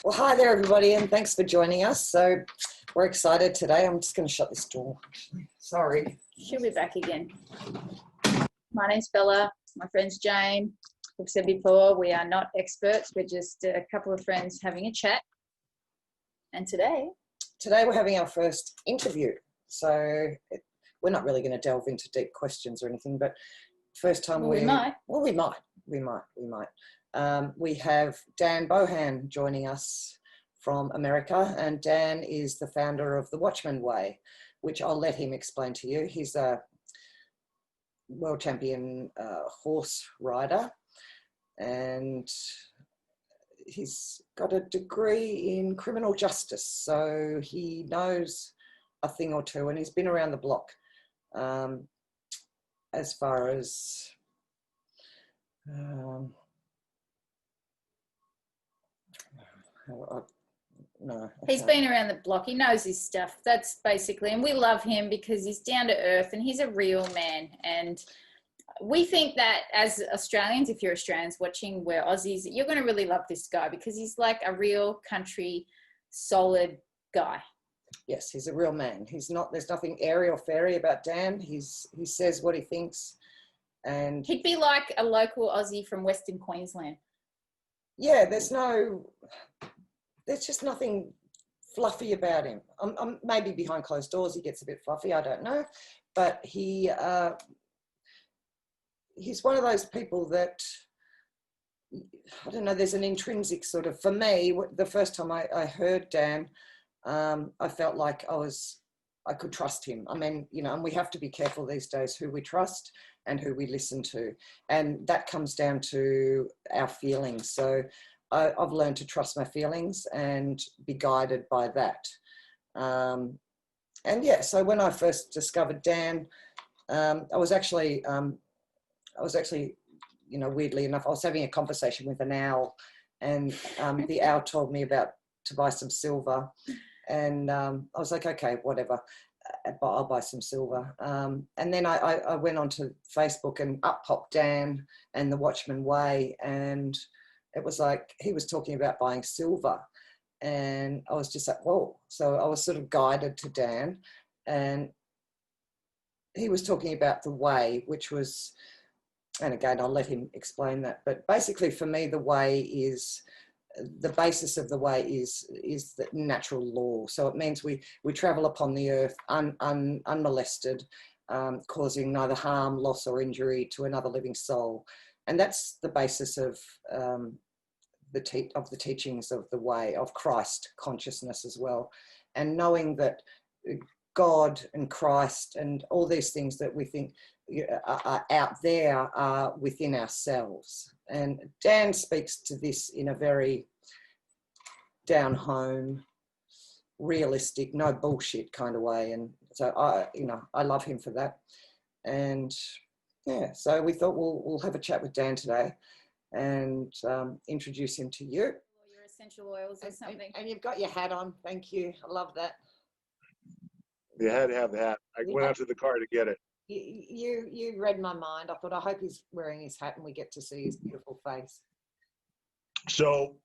Well, hi there, everybody, and thanks for joining us. So we're excited today. I'm just going to shut this door, actually. Sorry. She'll be back again. My name's Bella. My friend's Jane. We've said before, we are not experts. We're just a couple of friends having a chat. And today we're having our first interview. So we're not really going to delve into deep questions or anything, but first time we might. Well, we might. We have Dan Bohan joining us from America, and Dan is the founder of the Watchman Way, which I'll let him explain to you. He's a world champion horse rider, and he's got a degree in criminal justice, so he knows a thing or two, and he's been around the block as far as he's been around the block. He knows his stuff. That's basically, and we love him because he's down to earth and he's a real man. And we think that as Australians, if you're Australians watching, we're Aussies, you're going to really love this guy because he's like a real country, solid guy. Yes, he's a real man. There's nothing airy or fairy about Dan. He says what he thinks. And he'd be like a local Aussie from Western Queensland. Yeah, there's just nothing fluffy about him. Maybe behind closed doors he gets a bit fluffy, I don't know. But he's one of those people that, I don't know, there's an intrinsic sort of, for me, the first time I heard Dan, I felt like I could trust him. I mean, and we have to be careful these days who we trust and who we listen to. And that comes down to our feelings. So I've learned to trust my feelings and be guided by that. And yeah, so when I first discovered Dan, I was actually, weirdly enough, I was having a conversation with an owl, and the owl told me to buy some silver. And I was like, okay, whatever, I'll buy some silver. And then I went onto Facebook, and up popped Dan and the Watchman Way, and it was like he was talking about buying silver, and I was just like, whoa. So I was sort of guided to Dan, and he was talking about the way, which was, and again, I'll let him explain that, but basically for me, the basis of the way is the natural law. So it means we travel upon the earth unmolested, causing neither harm, loss or injury to another living soul. And that's the basis of the teachings of the way, of Christ consciousness as well. And knowing that God and Christ and all these things that we think are out there are within ourselves. And Dan speaks to this in a very down home, realistic, no bullshit kind of way. And so I love him for that. And yeah, so we thought we'll have a chat with Dan today and introduce him to you. Your essential oils or something. And you've got your hat on. Thank you. I love that. You had to have the hat. I went out to the car to get it. You read my mind. I thought, I hope he's wearing his hat and we get to see his beautiful face. So,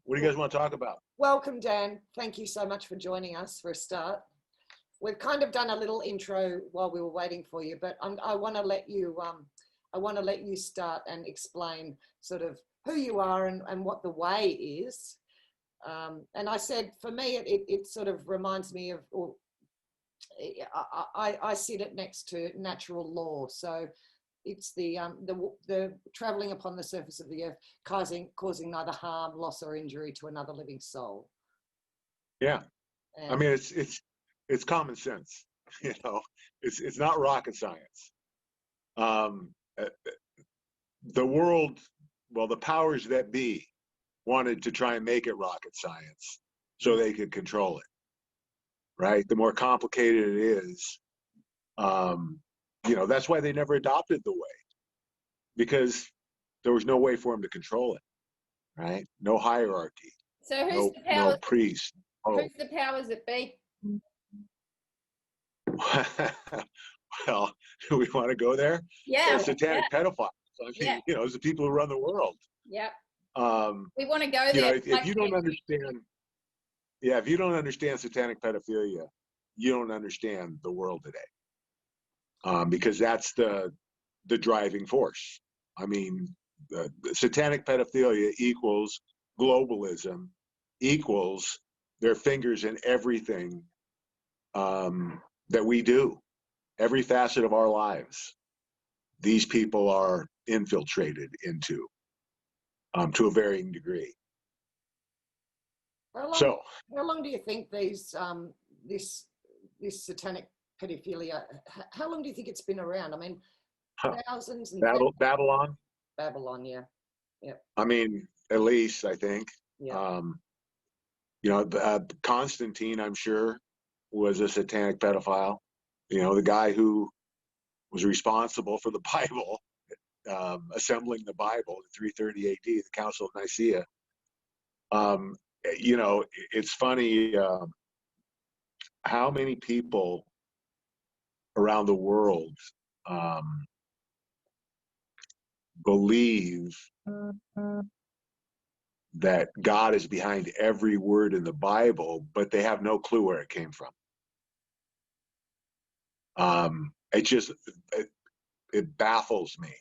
what do you guys want to talk about? Welcome, Dan. Thank you so much for joining us for a start. We've kind of done a little intro while we were waiting for you, but I want to let you start and explain sort of who you are and what the way is. And I said, for me, it sort of reminds me of, I sit it next to natural law. So it's the traveling upon the surface of the earth, causing neither harm, loss or injury to another living soul. Yeah. And I mean, it's common sense, it's not rocket science. The world, well, the powers that be wanted to try and make it rocket science so they could control it. Right? The more complicated it is, that's why they never adopted the way, because there was no way for them to control it, right? No hierarchy. So who's the power? No priest. Who's the powers that be? Well, do we want to go there? Yeah. Satanic pedophiles. I mean, Yeah. It's the people who run the world. Yep. We want to go You know, there. if you don't understand, yeah, if you don't understand satanic pedophilia, you don't understand the world today, because that's the driving force. I mean, the satanic pedophilia equals globalism, equals their fingers in everything that we do, every facet of our lives. These people are infiltrated into, to a varying degree. So, how long do you think these this satanic pedophilia? How long do you think it's been around? I mean, thousands and Babylon. Babylon, yeah, yeah. I mean, at least I think. Yeah. You know, Constantine, I'm sure, was a satanic pedophile. You know, the guy who was responsible for the Bible, assembling the Bible in 330 AD, the Council of Nicaea. You know, it's funny how many people around the world believe that God is behind every word in the Bible, but they have no clue where it came from. It just it baffles me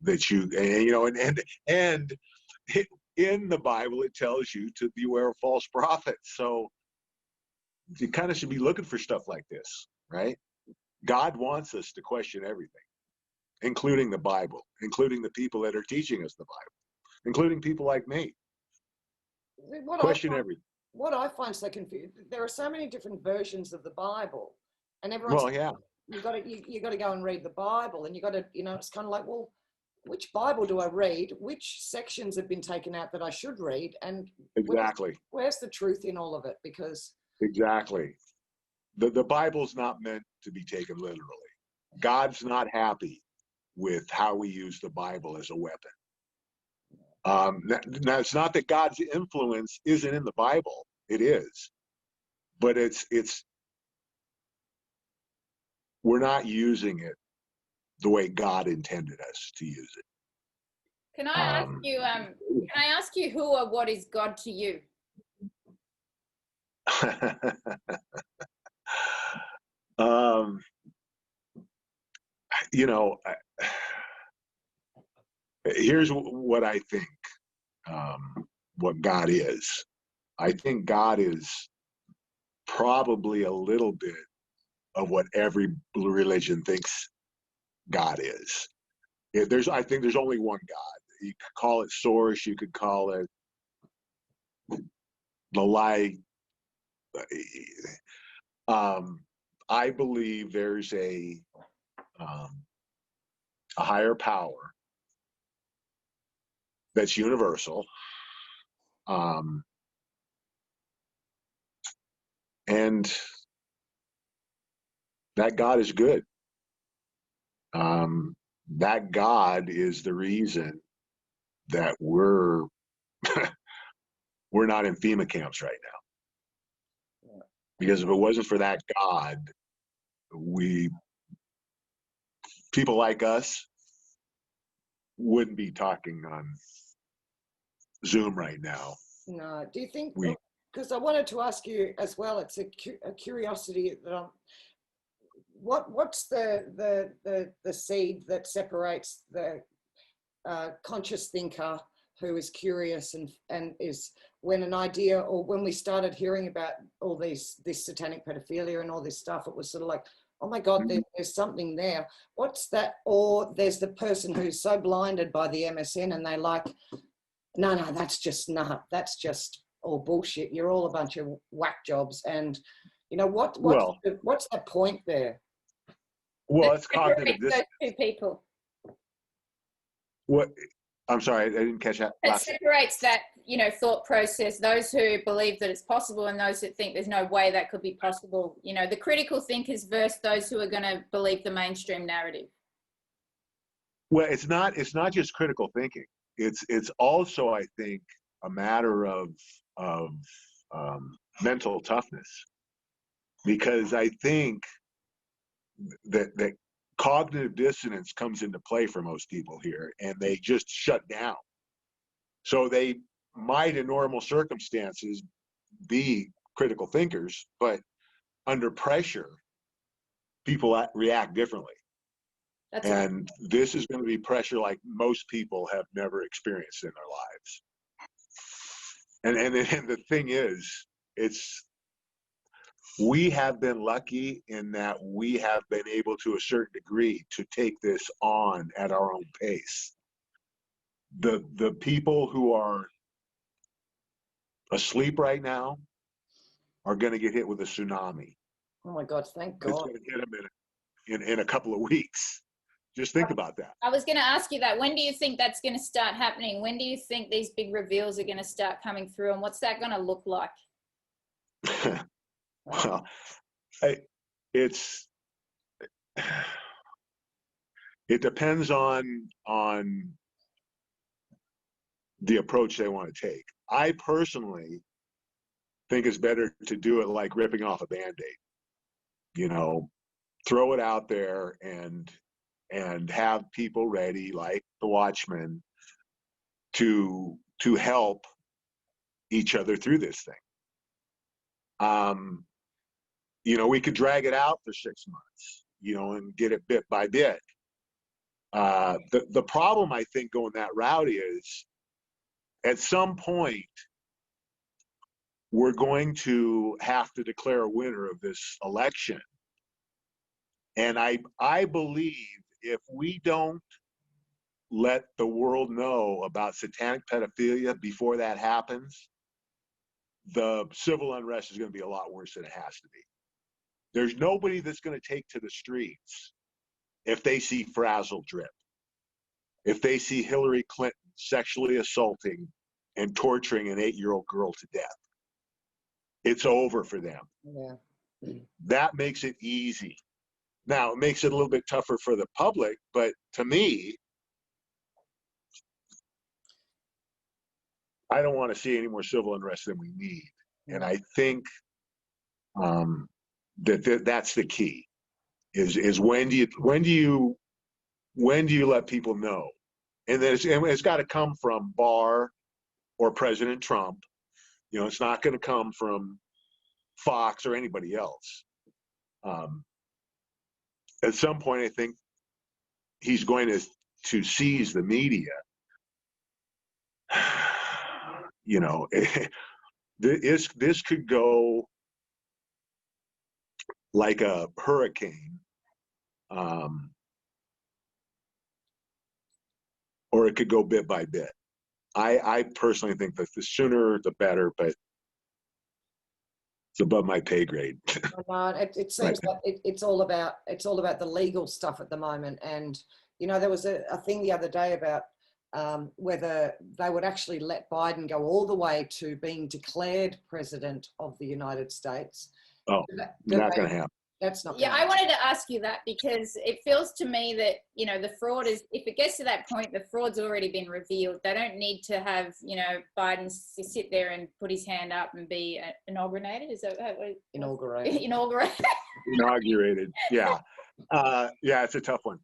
that you know, and in the Bible it tells you to beware of false prophets. So you kind of should be looking for stuff like this, right? God wants us to question everything, including the Bible, including the people that are teaching us the Bible, including people like me. Question everything. What I find so confusing, there are so many different versions of the Bible, and everyone's you got to go and read the Bible, and you got to, you know, it's kind of like, well, which Bible do I read? Which sections have been taken out that I should read? And exactly, where's the truth in all of it? Because exactly, the Bible's not meant to be taken literally. God's not happy with how we use the Bible as a weapon. Now, it's not that God's influence isn't in the Bible. It is, but it's we're not using it the way God intended us to use it. Can I ask you? Can I ask you who or what is God to you? You know, here's what I think. What God is. I think God is probably a little bit of what every religion thinks God is. I think there's only one God. You could call it source. You could call it the light. I believe there's a higher power that's universal, and that God is good. That God is the reason that we're not in FEMA camps right now. Because if it wasn't for that God, people like us wouldn't be talking on Zoom right now. No, do you think, because I wanted to ask you as well, it's a curiosity that what's the seed that separates the conscious thinker who is curious and is, when an idea, or when we started hearing about all this satanic pedophilia and all this stuff, it was sort of like, oh my God, there's something there. What's that? Or there's the person who's so blinded by the MSN and they like, no, that's just all bullshit. You're all a bunch of whack jobs. And you know what's the point there? Well, it's cognitive dissonance. Those two people. What? I'm sorry, I didn't catch that. It separates that, you know, thought process, those who believe that it's possible and those that think there's no way that could be possible. You know, the critical thinkers versus those who are going to believe the mainstream narrative. Well, it's not just critical thinking. It's also, I think, a matter of mental toughness, because I think that cognitive dissonance comes into play for most people here, and they just shut down. So they might, in normal circumstances, be critical thinkers, but under pressure, people react differently. And this is going to be pressure like most people have never experienced in their lives. And the thing is, we have been lucky in that we have been able to a certain degree to take this on at our own pace. The people who are asleep right now are going to get hit with a tsunami. Oh my God, thank God. It's going to hit them in a couple of weeks. Just think about that. I was going to ask you that. When do you think that's going to start happening? When do you think these big reveals are going to start coming through, and what's that going to look like? Well, it depends on the approach they want to take. I personally think it's better to do it like ripping off a Band-Aid. You know, throw it out there and have people ready, like the Watchmen, to help each other through this thing. You know, we could drag it out for 6 months, you know, and get it bit by bit. The problem, I think, going that route is, at some point, we're going to have to declare a winner of this election. And I believe if we don't let the world know about satanic pedophilia before that happens, the civil unrest is going to be a lot worse than it has to be. There's nobody that's going to take to the streets if they see Frazzle drip, if they see Hillary Clinton sexually assaulting and torturing an 8-year-old girl to death. It's over for them. Yeah. That makes it easy. Now, it makes it a little bit tougher for the public, but to me, I don't want to see any more civil unrest than we need. And I think that's the key. Is when do you let people know? And it's got to come from Barr or President Trump. You know, it's not going to come from Fox or anybody else. At some point, I think he's going to seize the media. You know, this could go like a hurricane, or it could go bit by bit. I personally think that the sooner the better, but it's above my pay grade. No, it seems like it's all about the legal stuff at the moment. And you know, there was a thing the other day about whether they would actually let Biden go all the way to being declared president of the United States. Oh, not going to happen. That's not. Yeah, I wanted to ask you that because it feels to me that, you know, the fraud is, if it gets to that point, the fraud's already been revealed. They don't need to have, you know, Biden sit there and put his hand up and be inaugurated. Is that what? Inaugurated. Inaugurated. Yeah. Yeah, it's a tough one.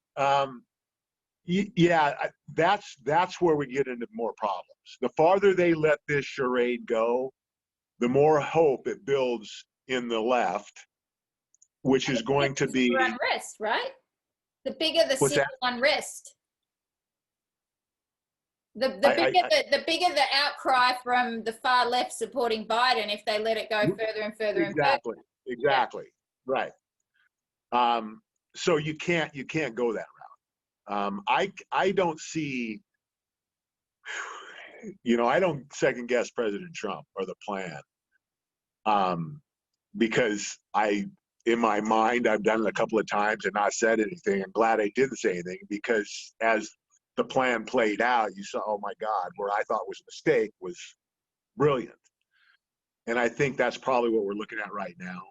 Yeah, that's where we get into more problems. The farther they let this charade go, the more hope it builds in the left, which is going to be unrest, right? The bigger the civil unrest, the bigger the outcry from the far left supporting Biden if they let it go further and further and further. Exactly. Right. So you can't go that route. I don't see, you know, I don't second guess President Trump or the plan, because in my mind, I've done it a couple of times and not said anything. I'm glad I didn't say anything, because as the plan played out, you saw, oh my God, where I thought was a mistake was brilliant. And I think that's probably what we're looking at right now.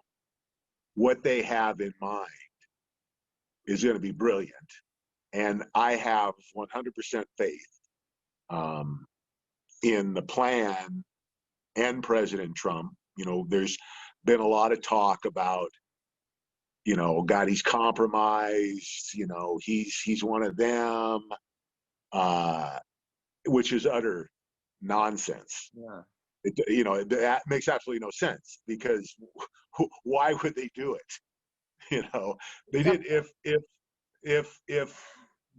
What they have in mind is going to be brilliant. And I have 100% faith in the plan and President Trump. You know, there's been a lot of talk about, you know, God, he's compromised, you know, he's one of them, which is utter nonsense. Yeah. That makes absolutely no sense, because why would they do it? They did. If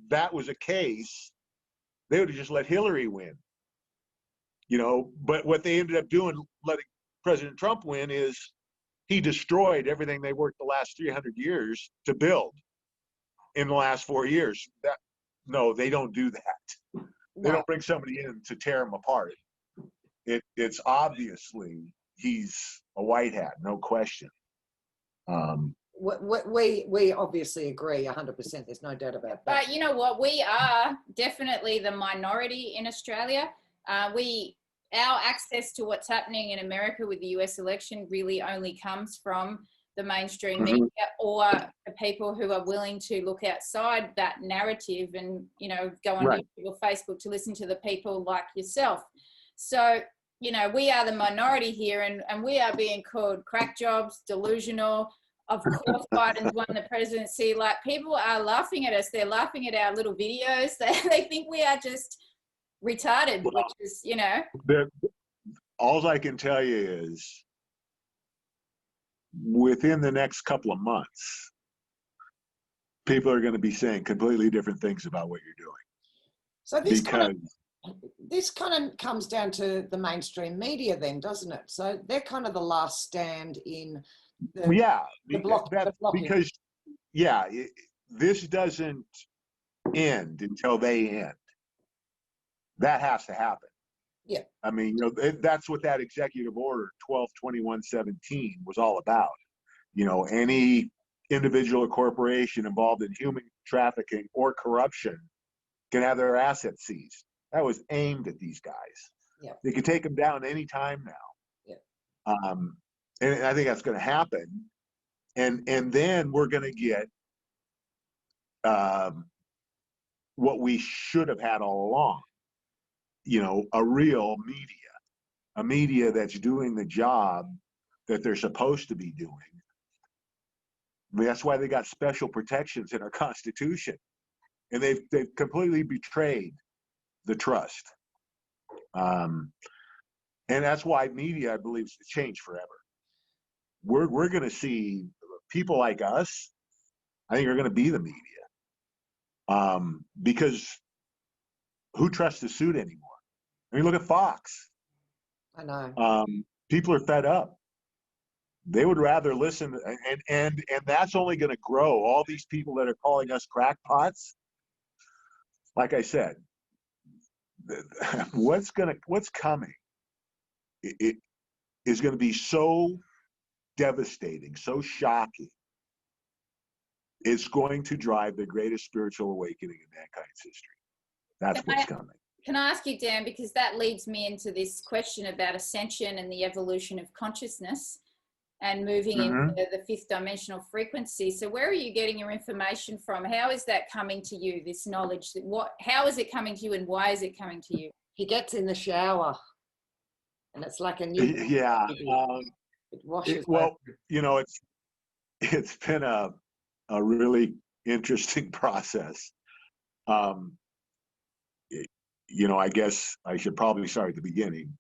that was a case, they would have just let Hillary win. But what they ended up doing, letting President Trump win, is he destroyed everything they worked the last 300 years to build in the last 4 years. No, they don't do that. They don't bring somebody in to tear them apart. It's obviously he's a white hat, no question. We obviously agree 100%. There's no doubt about that. But you know what? We are definitely the minority in Australia. Our access to what's happening in America with the US election really only comes from the mainstream media, or the people who are willing to look outside that narrative and, go on YouTube or Facebook to listen to the people like yourself. So, we are the minority here, and we are being called crack jobs, delusional. Of course, Biden's won the presidency. Like, people are laughing at us. They're laughing at our little videos. They think we are just retarded, which is, All I can tell you is, within the next couple of months, people are going to be saying completely different things about what you're doing. So this kind of comes down to the mainstream media then, doesn't it? So they're kind of the last stand in the blocking. Because this doesn't end until they end. That has to happen. Yeah. I mean, that's what that executive order 12/21/17 was all about. Any individual or corporation involved in human trafficking or corruption can have their assets seized. That was aimed at these guys. Yeah. They could take them down any time now. Yeah. And I think that's going to happen. And then we're going to get what we should have had all along. A real media, a media that's doing the job that they're supposed to be doing. I mean, that's why they got special protections in our Constitution, and they've completely betrayed the trust. And that's why media, I believe, is to change forever. We're going to see people like us. I think are going to be the media, because who trusts the suit anymore? I mean, look at Fox. I know. People are fed up. They would rather listen, and that's only going to grow. All these people that are calling us crackpots, like I said, what's coming? It is going to be so devastating, so shocking. It's going to drive the greatest spiritual awakening in mankind's history. That's what's coming. Can I ask you, Dan, because that leads me into this question about ascension and the evolution of consciousness and moving into the fifth dimensional frequency. So where are you getting your information from? How is that coming to you, this knowledge? How is it coming to you, and why is it coming to you? He gets in the shower, and it's like a new... Yeah. It washes well, it's been a really interesting process. I guess I should probably start at the beginning.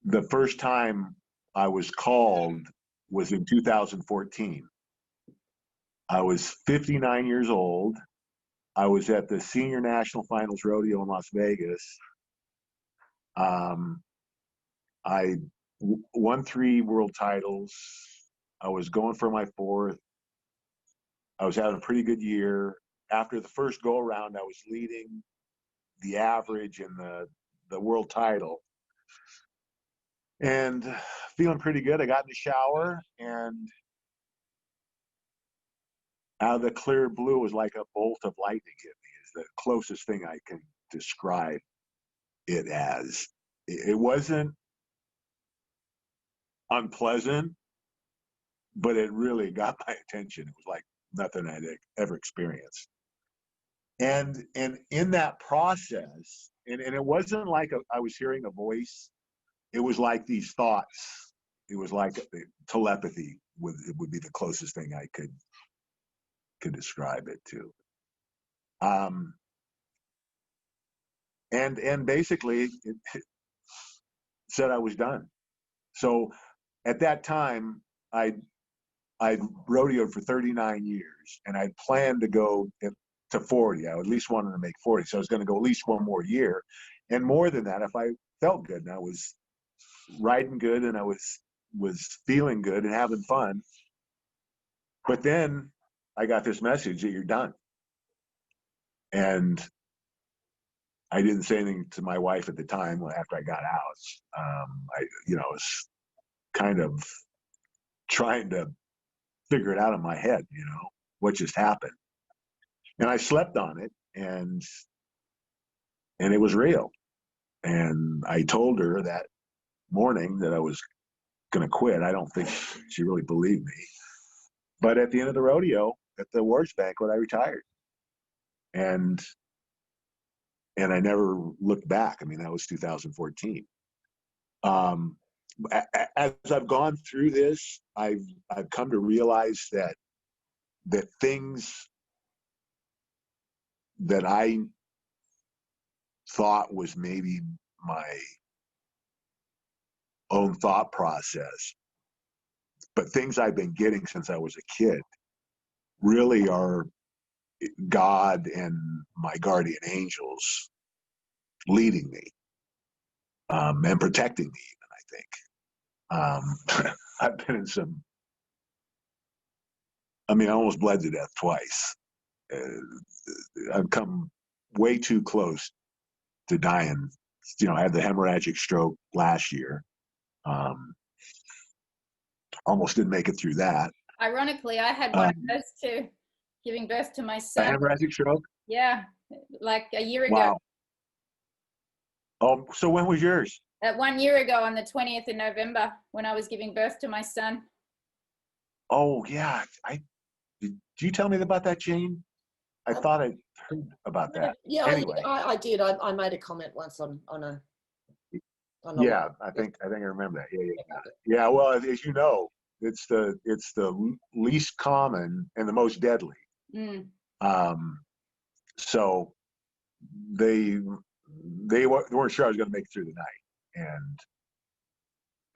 The first time I was called was in 2014. I was 59 years old. I was at the Senior National Finals Rodeo in Las Vegas. I won 3 world titles. I was going for my 4th. I was having a pretty good year. After the first go around, I was leading the average in the world title, and feeling pretty good. I got in the shower, and out of the clear blue, it was like a bolt of lightning hit me. Is the closest thing I can describe it as. It wasn't unpleasant, but it really got my attention. It was like nothing I'd ever experienced. And in that process, and it wasn't like I was hearing a voice. It was like these thoughts. It was like telepathy would be the closest thing I could describe it to. and basically it said I was done. So at that time, I'd rodeoed for 39 years, and I'd planned to go to 40. I at least wanted to make 40, so I was going to go at least one more year, and more than that if I felt good and I was riding good and I was feeling good and having fun. But then I got this message that you're done, and I didn't say anything to my wife at the time after I got out. I was kind of trying to figure it out in my head, what just happened. And I slept on it, and it was real. And I told her that morning that I was going to quit. I don't think she really believed me. But at the end of the rodeo, at the awards banquet, I retired. And I never looked back. I mean, that was 2014. As I've gone through this, I've come to realize that things that I thought was maybe my own thought process, but things I've been getting since I was a kid really are God and my guardian angels leading me and protecting me, even, I think. I've been in some, I almost bled to death twice. I've come way too close to dying. I had the hemorrhagic stroke last year. Almost didn't make it through that. Ironically, I had one of those too, giving birth to my son. A hemorrhagic stroke? Yeah, like a year ago. Wow. Oh, so when was yours? 1 year ago on the 20th of November, when I was giving birth to my son. Oh, yeah. Did you tell me about that, Jane? I thought I heard about that. Yeah, anyway. I did. I made a comment once on a yeah, I think I remember that. Yeah. Well, as you know, it's the least common and the most deadly. So they weren't sure I was going to make it through the night, and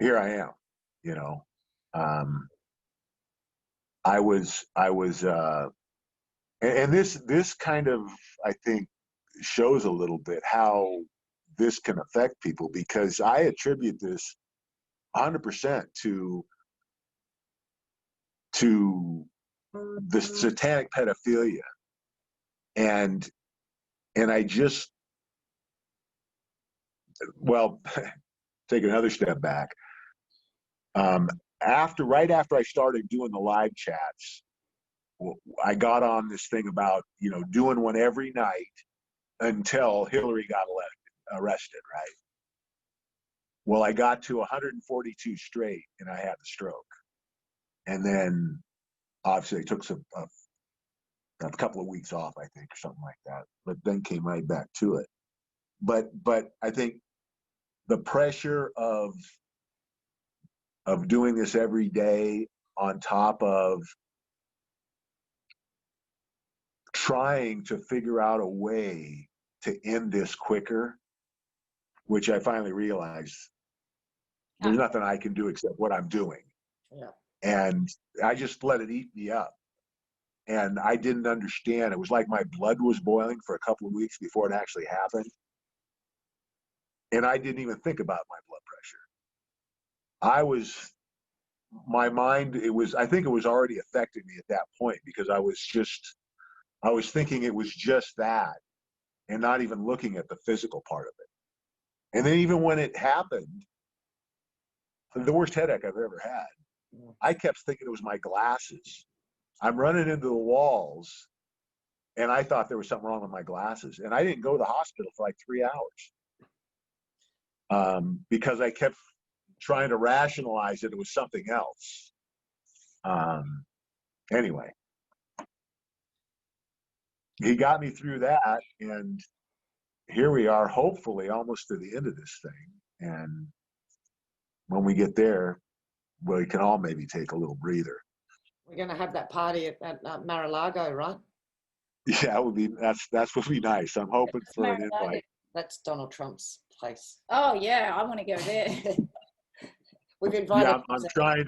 here I am. I was and this kind of, I think, shows a little bit how this can affect people, because I attribute this 100% to the satanic pedophilia, and I just, well, take another step back. Right after I started doing the live chats, I got on this thing about doing one every night until Hillary got arrested, right? Well, I got to 142 straight, and I had the stroke. And then, obviously, I took a couple of weeks off, I think, or something like that. But then came right back to it. But I think the pressure of doing this every day, on top of trying to figure out a way to end this quicker, which I finally realized there's nothing I can do except what I'm doing. Yeah. And I just let it eat me up. And I didn't understand. It was like my blood was boiling for a couple of weeks before it actually happened. And I didn't even think about my blood pressure. My mind, I think it was already affecting me at that point, because I was thinking it was just that, and not even looking at the physical part of it. And then even when it happened, the worst headache I've ever had, I kept thinking it was my glasses. I'm running into the walls, and I thought there was something wrong with my glasses. And I didn't go to the hospital for like 3 hours because I kept trying to rationalize that it was something else. Anyway, he got me through that, and here we are, hopefully almost to the end of this thing. And when we get there, we can all maybe take a little breather. We're going to have that party at Mar-a-Lago, right? Yeah, that's would be nice. I'm hoping for an invite. That's Donald Trump's place. Oh yeah, I want to go there. We've invited. Yeah,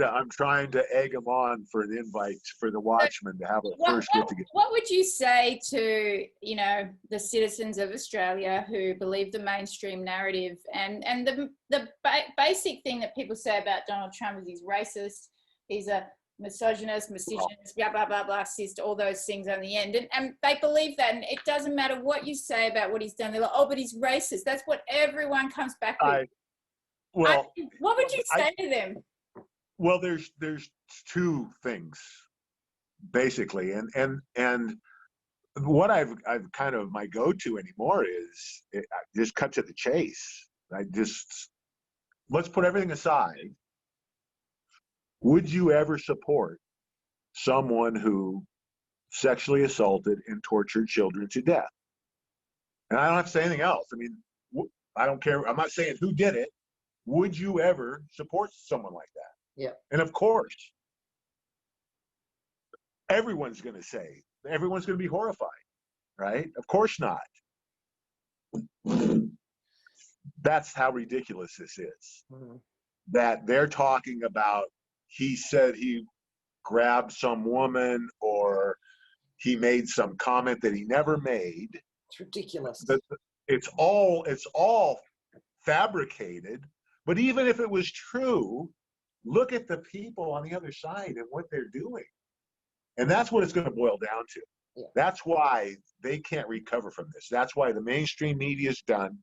I'm trying to egg him on for an invite for the Watchmen to have a first get together. What would you say to, you know, the citizens of Australia who believe the mainstream narrative and the basic thing that people say about Donald Trump is he's racist, he's a misogynist, blah blah blah blah, cyst, all those things on the end, and they believe that, and it doesn't matter what you say about what he's done. They're like, oh, but he's racist. That's what everyone comes back with. What would you say to them? Well, there's two things basically, and what I've kind of my go-to anymore is just cut to the chase. Let's put everything aside. Would you ever support someone who sexually assaulted and tortured children to death? And I don't have to say anything else. I mean, I don't care. I'm not saying who did it. Would you ever support someone like that? Yeah. And of course, everyone's going to be horrified, right? Of course not. That's how ridiculous this is. Mm-hmm. That they're talking about, he said he grabbed some woman or he made some comment that he never made. It's ridiculous. It's all fabricated. But even if it was true, look at the people on the other side and what they're doing. And that's what it's going to boil down to. Yeah. That's why they can't recover from this. That's why the mainstream media is done.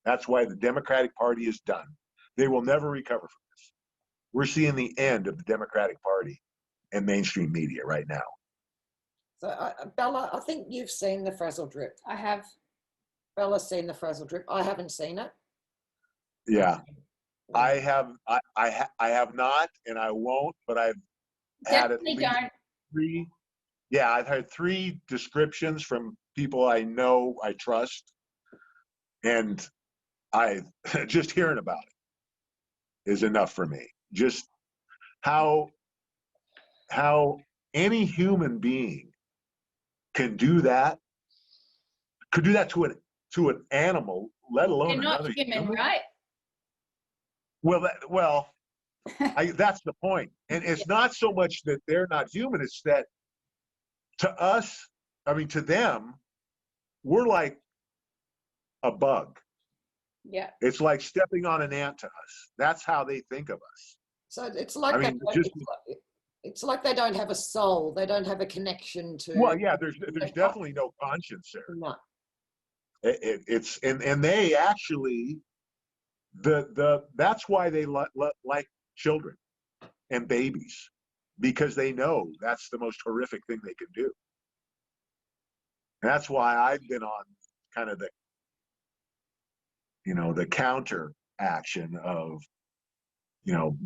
That's why the Democratic Party is done. They will never recover from this. We're seeing the end of the Democratic Party and mainstream media right now. So, Bella, I think you've seen the Frazzle Drip. I have. Bella's seen the Frazzle Drip. I haven't seen it. Yeah. I have not, and I won't, but I've had at least three. Yeah, I've had 3 descriptions from people I know, I trust, and I just hearing about it is enough for me. Just how any human being can do that, to an animal, let alone They're not another human, human. right? Well, that's the point. And it's not so much that they're not human, it's that to us, to them, we're like a bug. Yeah. It's like stepping on an ant to us. That's how they think of us. So it's like it's like they don't have a soul. They don't have a connection to. Well, yeah, there's definitely no conscience there. No. It's and they actually that's why they like children and babies, because they know that's the most horrific thing they can do. And that's why I've been on kind of the counter action of,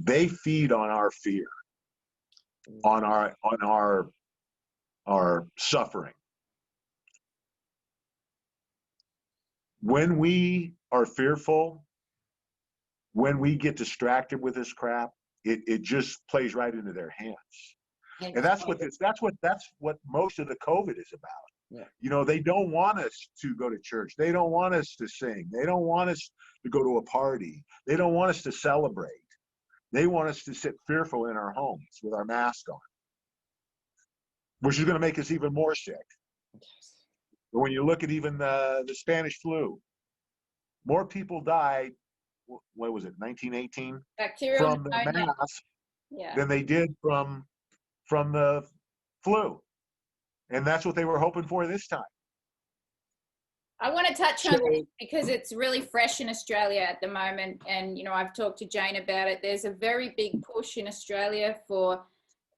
they feed on our fear, on our suffering. When we are fearful, when we get distracted with this crap, it just plays right into their hands. And that's what most of the COVID is about. Yeah. They don't want us to go to church. They don't want us to sing. They don't want us to go to a party. They don't want us to celebrate. They want us to sit fearful in our homes with our mask on, which is going to make us even more sick. Yes. But when you look at even the Spanish flu, more people died, what was it, 1918? Bacterial from the pneumonia. mask than they did from the flu. And that's what they were hoping for this time. I want to touch on this because it's really fresh in Australia at the moment. And, I've talked to Jane about it. There's a very big push in Australia for,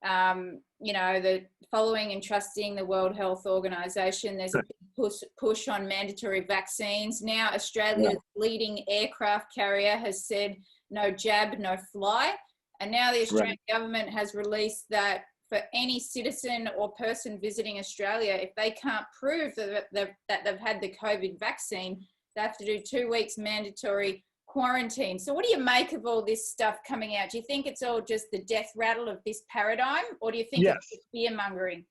the following and trusting the World Health Organization. There's a big push on mandatory vaccines. Now, Australia's leading aircraft carrier has said no jab, no fly. And now the Australian government has released that for any citizen or person visiting Australia, if they can't prove that they've had the COVID vaccine, they have to do 2 weeks mandatory quarantine. So what do you make of all this stuff coming out? Do you think it's all just the death rattle of this paradigm, or do you think it's fear mongering?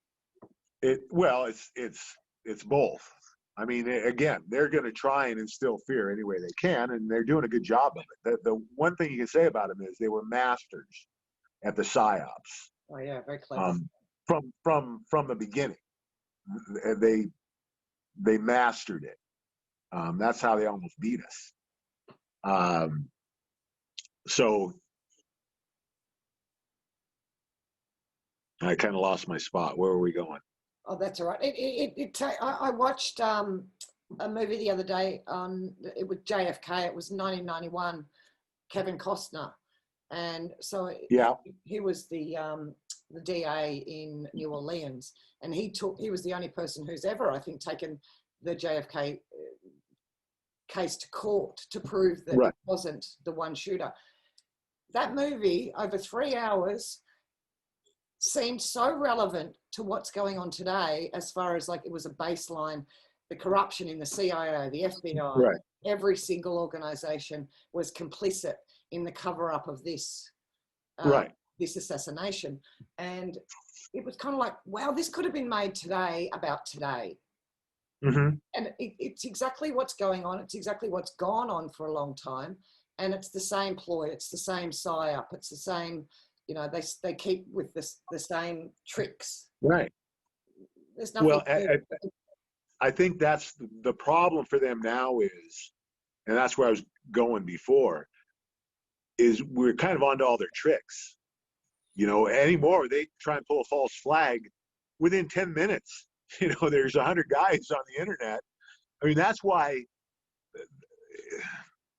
It's both. I mean, again, they're going to try and instill fear any way they can, and they're doing a good job of it. The one thing you can say about them is they were masters at the psyops. Oh yeah, very clever. From the beginning, they mastered it. That's how they almost beat us. So I kind of lost my spot. Where were we going? Oh, that's all right. I watched a movie the other day it was JFK. It was 1991. Kevin Costner, and so Yeah, he was the DA in New Orleans, and he was the only person who's ever, I think, taken the JFK case to court to prove that right. it wasn't the one shooter. That movie, over 3 hours, seemed so relevant to what's going on today, as far as like it was a baseline. The corruption in the CIA, the FBI, Right. every single organization was complicit in the cover-up of this Right. this assassination. And it was kind of like, wow, this could have been made today about today. Mm-hmm. And it's exactly what's going on. It's exactly what's gone on for a long time. And it's the same ploy. It's the same psyop. It's the same, you know, they keep with the same tricks. Right. There's nothing. Well, I think that's the problem for them now is, and that's where I was going before, is we're kind of onto all their tricks. You know, anymore, they try and pull a false flag within 10 minutes. You know, there's 100 guys on the internet. I mean, that's why,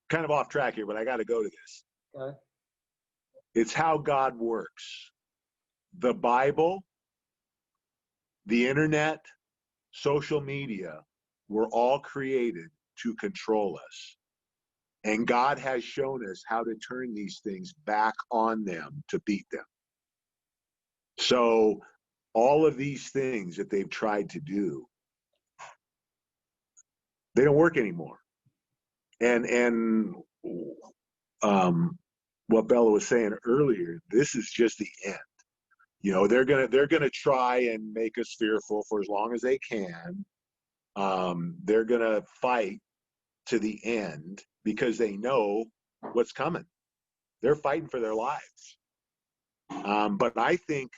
kind of off track here, but I got to go to this. Okay. It's how God works. The Bible, the internet, social media were all created to control us. And God has shown us how to turn these things back on them to beat them. So all of these things that they've tried to do, they don't work anymore. And what Bella was saying earlier, this is just the end. You know, they're gonna try and make us fearful for as long as they can. They're gonna fight to the end because they know what's coming. They're fighting for their lives. But I think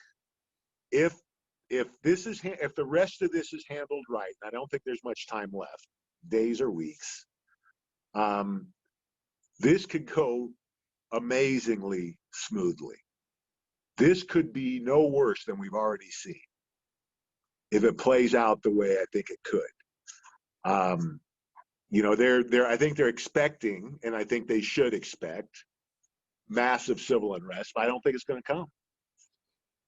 if the rest of this is handled right, and I don't think there's much time left, days or weeks, this could go amazingly smoothly. This could be no worse than we've already seen if it plays out the way I think it could. You know, I think they're expecting, and I think they should expect, massive civil unrest, but I don't think it's going to come.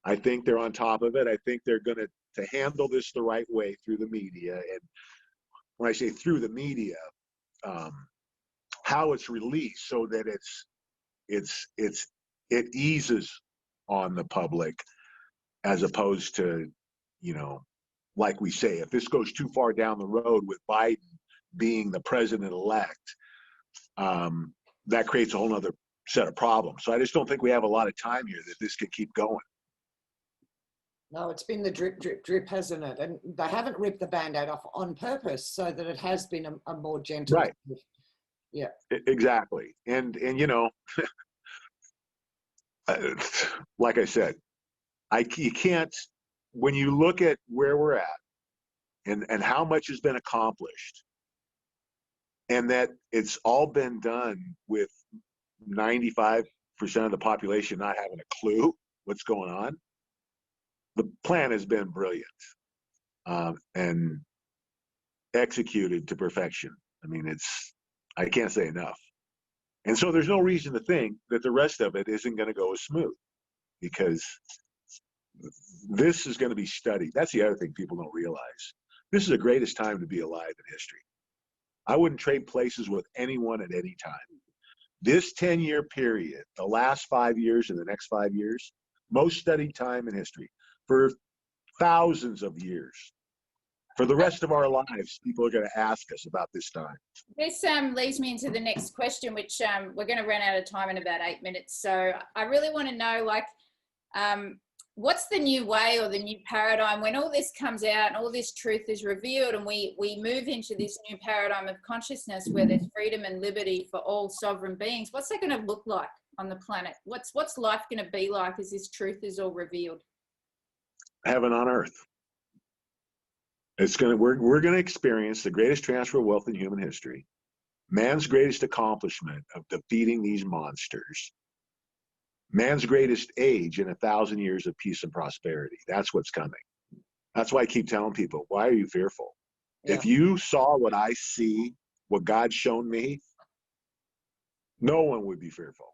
I think they're on top of it. I think they're going to handle this the right way through the media. And when I say through the media, how it's released so that it eases on the public, as opposed to, you know, like we say, if this goes too far down the road with Biden being the president-elect, that creates a whole other set of problems. So I just don't think we have a lot of time here that this could keep going. No, it's been the drip, drip, drip, hasn't it? And they haven't ripped the Band-Aid off on purpose so that it has been a more gentle. Right. Yeah. Exactly. And you know, like I said, you can't, when you look at where we're at and how much has been accomplished, and that it's all been done with 95% of the population not having a clue what's going on. The plan has been brilliant and executed to perfection. I mean, I can't say enough. And so there's no reason to think that the rest of it isn't going to go as smooth, because this is going to be studied. That's the other thing people don't realize. This is the greatest time to be alive in history. I wouldn't trade places with anyone at any time. This 10-year period, the last 5 years and the next 5 years, most studied time in history for thousands of years. For the rest of our lives, people are going to ask us about this time. This leads me into the next question, which we're going to run out of time in about 8 minutes. So I really want to know, like, what's the new way or the new paradigm when all this comes out and all this truth is revealed and we move into this new paradigm of consciousness where there's freedom and liberty for all sovereign beings? What's that going to look like on the planet? What's life going to be like as this truth is all revealed? Heaven on earth. We're going to experience the greatest transfer of wealth in human history, man's greatest accomplishment of defeating these monsters, man's greatest age in 1,000 years of peace and prosperity. That's what's coming. That's why I keep telling people, why are you fearful? Yeah. If you saw what I see, what God's shown me, no one would be fearful.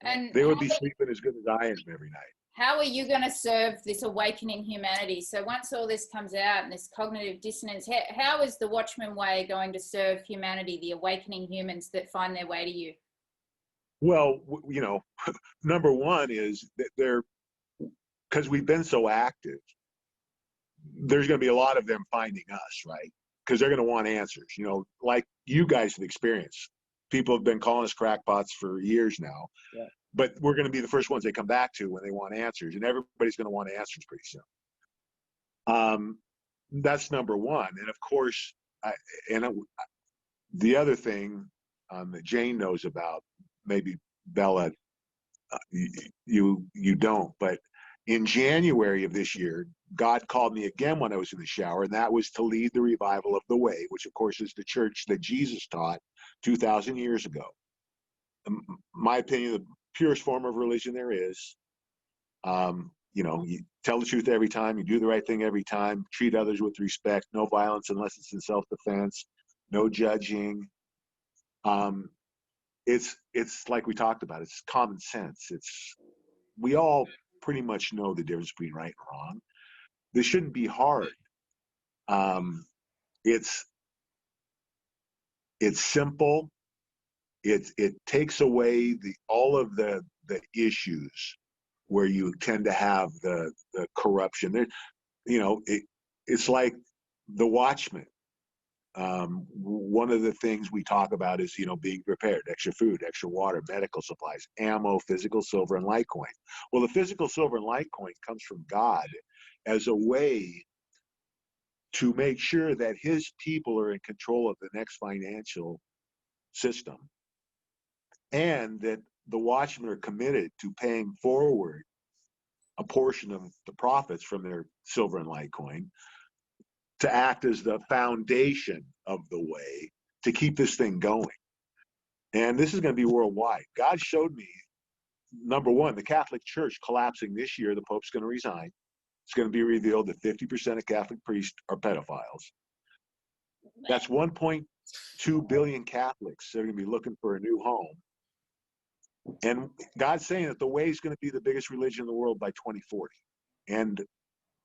And they would be sleeping as good as I am every night. How are you going to serve this awakening humanity? So once all this comes out and this cognitive dissonance, how is the Watchman Way going to serve humanity, the awakening humans that find their way to you? Well, you know, number one is that because we've been so active, there's going to be a lot of them finding us, right? Because they're going to want answers, you know, like you guys have experienced. People have been calling us crackpots for years now. Yeah. But we're going to be the first ones they come back to when they want answers, and everybody's going to want answers pretty soon. That's number one. And of course, the other thing that Jane knows about, maybe Bella, you don't, but in January of this year, God called me again when I was in the shower, and that was to lead the revival of the Way, which of course is the church that Jesus taught 2,000 years ago. In my opinion, the purest form of religion there is. You know, you tell the truth every time, you do the right thing every time, treat others with respect, no violence unless it's in self-defense, no judging. It's like we talked about, it's common sense. We all pretty much know the difference between right and wrong. This shouldn't be hard. It's simple. It takes away all of the issues where you tend to have the corruption. There, you know, it's like the Watchman. One of the things we talk about is, you know, being prepared: extra food, extra water, medical supplies, ammo, physical silver, and Litecoin. Well, the physical silver and Litecoin comes from God as a way to make sure that his people are in control of the next financial system, and that the Watchmen are committed to paying forward a portion of the profits from their silver and Litecoin to act as the foundation of the Way to keep this thing going. And this is going to be worldwide. God showed me, number one, the Catholic Church collapsing this year. The Pope's going to resign. It's going to be revealed that 50% of Catholic priests are pedophiles. That's 1.2 billion Catholics that are going to be looking for a new home. And God's saying that the Way is going to be the biggest religion in the world by 2040. And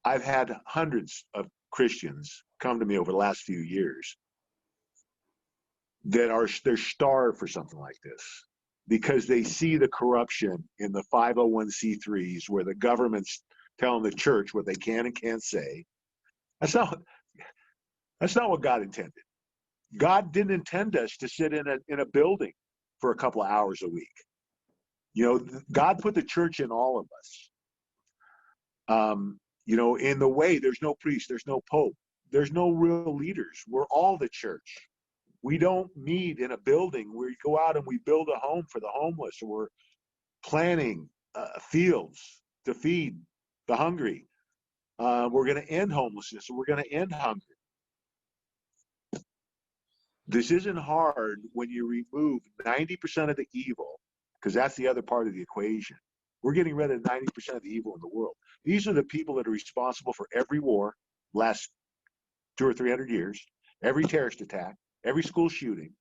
I've had hundreds of Christians come to me over the last few years that they're starved for something like this because they see the corruption in the 501c3s where the government's telling the church what they can and can't say. That's not what God intended. God didn't intend us to sit in a building for a couple of hours a week. You know, God put the church in all of us. You know, in the Way, there's no priest, there's no pope, there's no real leaders. We're all the church. We don't meet in a building where we go out and we build a home for the homeless, or we're planting fields to feed the hungry. We're going to end homelessness, and we're going to end hunger. This isn't hard when you remove 90% of the evil, because that's the other part of the equation. We're getting rid of 90% of the evil in the world. These are the people that are responsible for every war last 200 or 300 years, every terrorist attack, every school shooting,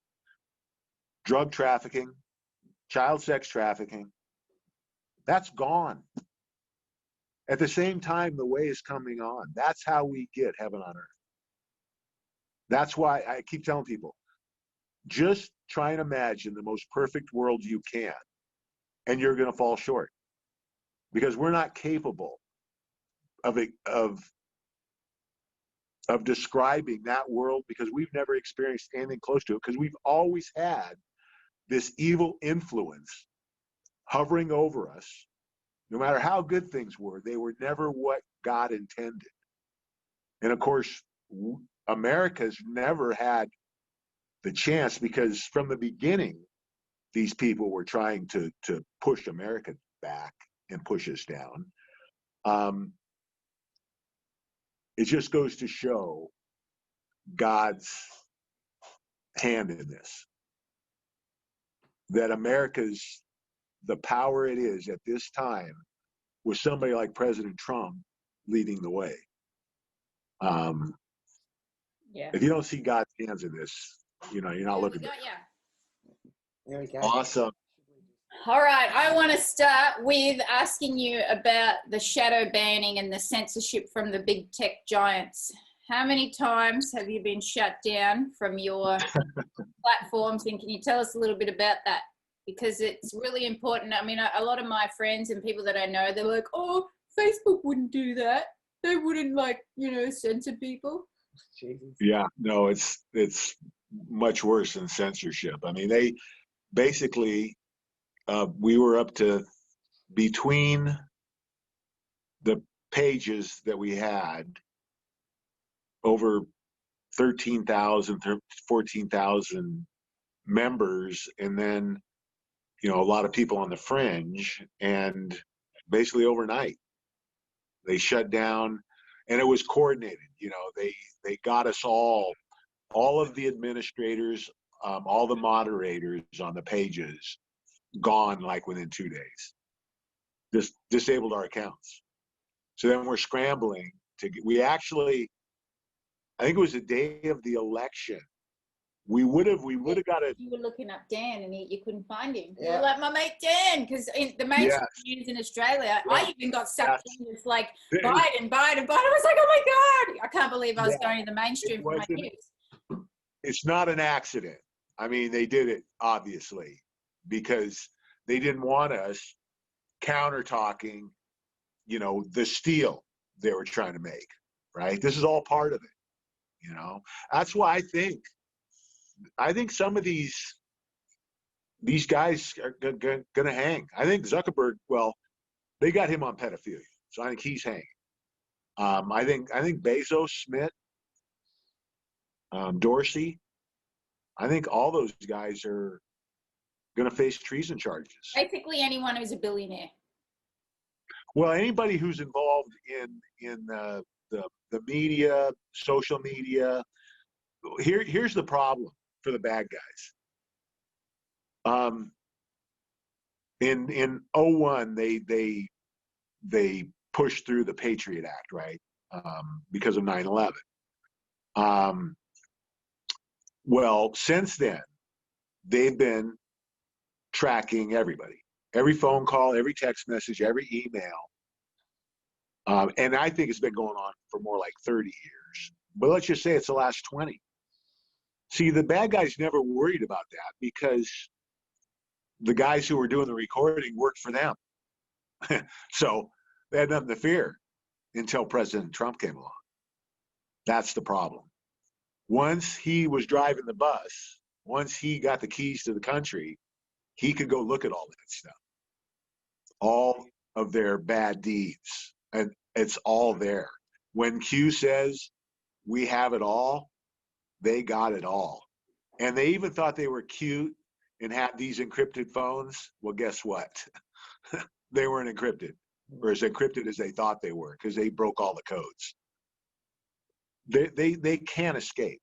drug trafficking, child sex trafficking. That's gone. At the same time, the Way is coming on. That's how we get heaven on earth. That's why I keep telling people, just try and imagine the most perfect world you can, and you're going to fall short. Because we're not capable of describing that world, because we've never experienced anything close to it, because we've always had this evil influence hovering over us No matter how good things were, they were never what God intended. And of course, America's never had the chance, because from the beginning, these people were trying to push America back and push us down. It just goes to show God's hand in this, that America's, the power it is at this time, with somebody like President Trump leading the way. Yeah. If you don't see God's hands in this, you're not looking at it. There we go. Awesome. All right, I want to start with asking you about the shadow banning and the censorship from the big tech giants. How many times have you been shut down from your platforms, and can you tell us a little bit about that? Because it's really important. I mean, a lot of my friends and people that I know, they're like, oh, Facebook wouldn't do that. They wouldn't, like, censor people. Jesus. Yeah, no, it's much worse than censorship. I mean, they basically, we were up to, between the pages that we had, over 13,000, 14,000 members, and then, a lot of people on the fringe, and basically overnight, they shut down, and it was coordinated. They got us all of the administrators, all the moderators on the pages gone like within 2 days. Just disabled our accounts. So then we're scrambling we actually, I think it was the day of the election. We would have got it. You were looking up Dan and you couldn't find him. Yeah. You were like, my mate Dan, because in the mainstream news in Australia, I even got sucked in with like Biden. I was like, oh my God, I can't believe I was going to the mainstream for my news. It's not an accident. I mean, they did it obviously because they didn't want us counter talking, the steal they were trying to make, right? This is all part of it, That's why I think some of these guys are gonna hang. I think Zuckerberg, well, they got him on pedophilia, so I think he's hanging. I think Bezos, Smith, Dorsey, I think all those guys are gonna face treason charges. Basically, anyone who's a billionaire. Well, anybody who's involved in the media, social media. Here's the problem for the bad guys. In 01, they pushed through the Patriot Act, right? Because of 9/11. Well, since then, they've been tracking everybody, every phone call, every text message, every email. And I think it's been going on for more like 30 years. But let's just say it's the last 20. See, the bad guys never worried about that because the guys who were doing the recording worked for them. So they had nothing to fear until President Trump came along. That's the problem. Once he was driving the bus, once he got the keys to the country, he could go look at all that stuff, all of their bad deeds, and it's all there. When Q says we have it all, they got it all. And they even thought they were cute and had these encrypted phones. Well, guess what? They weren't encrypted, or as encrypted as they thought they were, because they broke all the codes. They can't escape.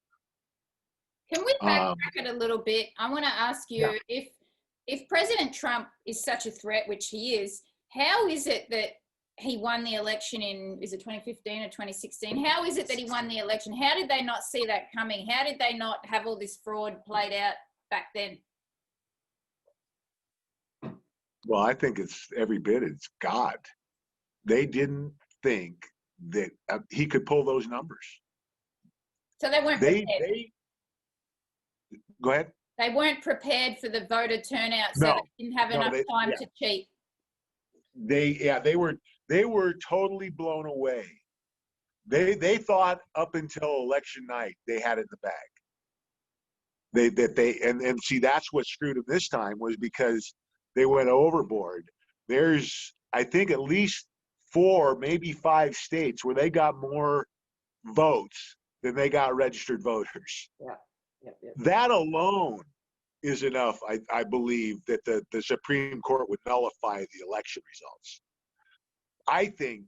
Can we backtrack it a little bit? I want to ask you, if President Trump is such a threat, which he is, how is it that he won the election in, is it 2015 or 2016? How is it that he won the election? How did they not see that coming? How did they not have all this fraud played out back then? Well, I think it's every bit, it's God. They didn't think that he could pull those numbers. So they weren't prepared. Go ahead. They weren't prepared for the voter turnout, so they didn't have enough time to cheat. They were totally blown away. They thought up until election night they had it in the bag. And see, that's what screwed them this time, was because they went overboard there's, I think, at least 4, maybe 5 states where they got more votes than they got registered voters. Yeah. Yep. That alone is enough, I believe, that the Supreme Court would nullify the election results. I think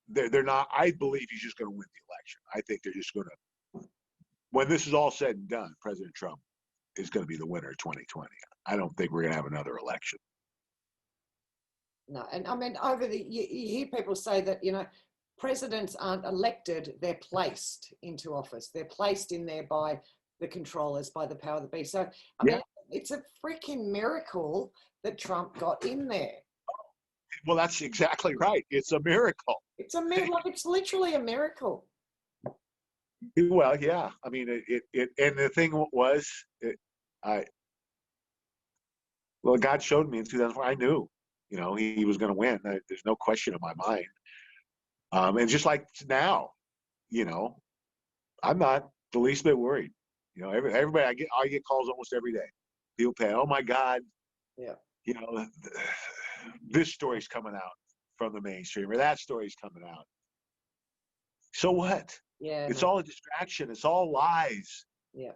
they're not. I believe he's just going to win the election. I think they're just going to, when this is all said and done, President Trump is going to be the winner of 2020. I don't think we're going to have another election. No, and I mean, you hear people say that, presidents aren't elected, they're placed into office. They're placed in there by the controllers, by the power that be. So, I mean, it's a freaking miracle that Trump got in there. Well, that's exactly right. It's a miracle. It's a miracle. It's literally a miracle. Well, yeah. I mean, it and the thing was, God showed me in 2004. I knew, he was going to win. There's no question in my mind. And just like now, I'm not the least bit worried. Everybody, I get calls almost every day. People say, "Oh my God, this story's coming out from the mainstream, or that story's coming out." So what? Yeah, it's all a distraction. It's all lies. Yeah.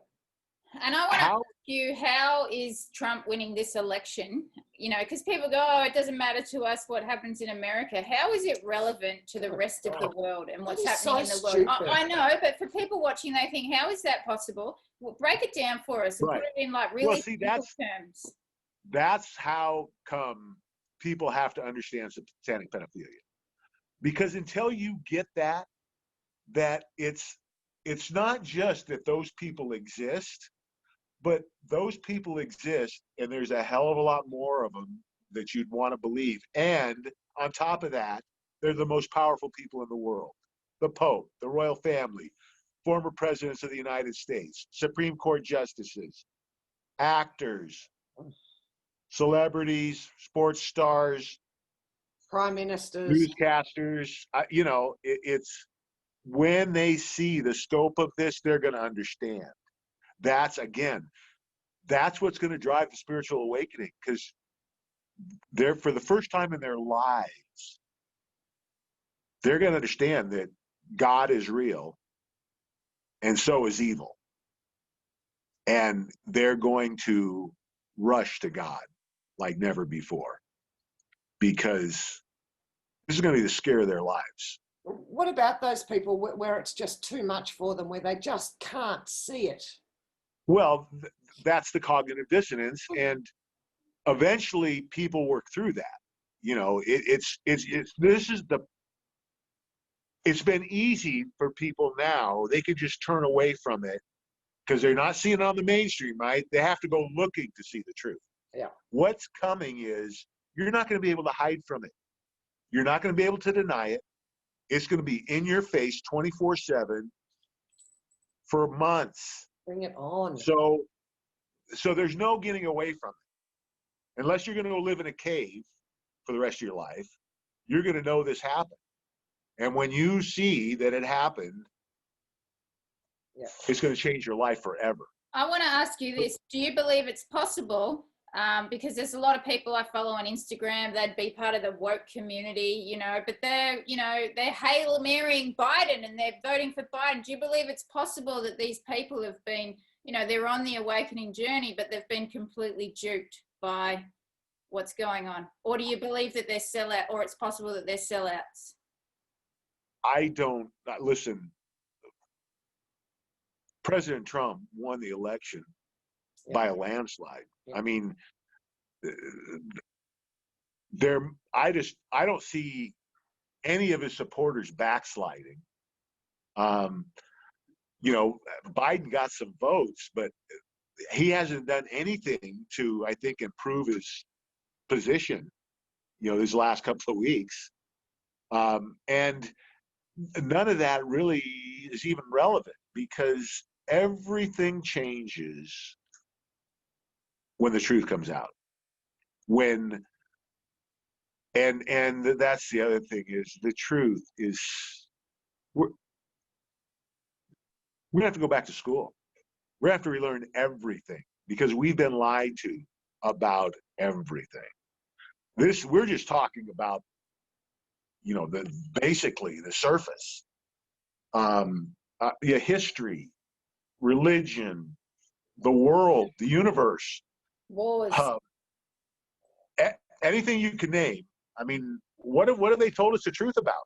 And I want to ask you, how is Trump winning this election? Because people go, "Oh, it doesn't matter to us what happens in America." How is it relevant to the rest of the world and what's happening in the world? I know, but for people watching, they think, how is that possible? Well, break it down for us and put it in like really simple terms. That's how come people have to understand satanic pedophilia. Because until you get that it's not just that those people exist, but those people exist, and there's a hell of a lot more of them that you'd want to believe. And on top of that, they're the most powerful people in the world. The Pope, the royal family, former presidents of the United States, Supreme Court justices, actors, celebrities, sports stars, prime ministers, newscasters. It's when they see the scope of this, they're going to understand. That's what's going to drive the spiritual awakening, because they're, for the first time in their lives, they're going to understand that God is real and so is evil. And they're going to rush to God like never before, because this is going to be the scare of their lives. What about those people where it's just too much for them, where they just can't see it? Well, that's the cognitive dissonance, and eventually people work through that. It's been easy for people now. They can just turn away from it because they're not seeing it on the mainstream, right? They have to go looking to see the truth. Yeah. What's coming is, you're not going to be able to hide from it. You're not going to be able to deny it. It's going to be in your face 24/7 for months. Bring it on. So there's no getting away from it. Unless you're going to go live in a cave for the rest of your life, you're going to know this happened. And when you see that it happened, it's going to change your life forever. I want to ask you this. Do you believe it's possible? Because there's a lot of people I follow on Instagram, they'd be part of the woke community, but they're Hail Marying Biden and they're voting for Biden. Do you believe it's possible that these people have been, they're on the awakening journey, but they've been completely duped by what's going on? Or do you believe that they're sellout, or it's possible that they're sellouts? I don't, listen, President Trump won the election by a landslide. Yeah. I mean, I don't see any of his supporters backsliding. Biden got some votes, but he hasn't done anything to, I think, improve his position, these last couple of weeks. And none of that really is even relevant, because everything changes when the truth comes out. And that's the other thing, is the truth is, we're going to have to go back to school. We're going to have to relearn everything, because we've been lied to about everything. we're just talking about, you know, basically the surface. Yeah, history, religion, the world, the universe, Wars. anything you can name. I mean, what have they told us the truth about?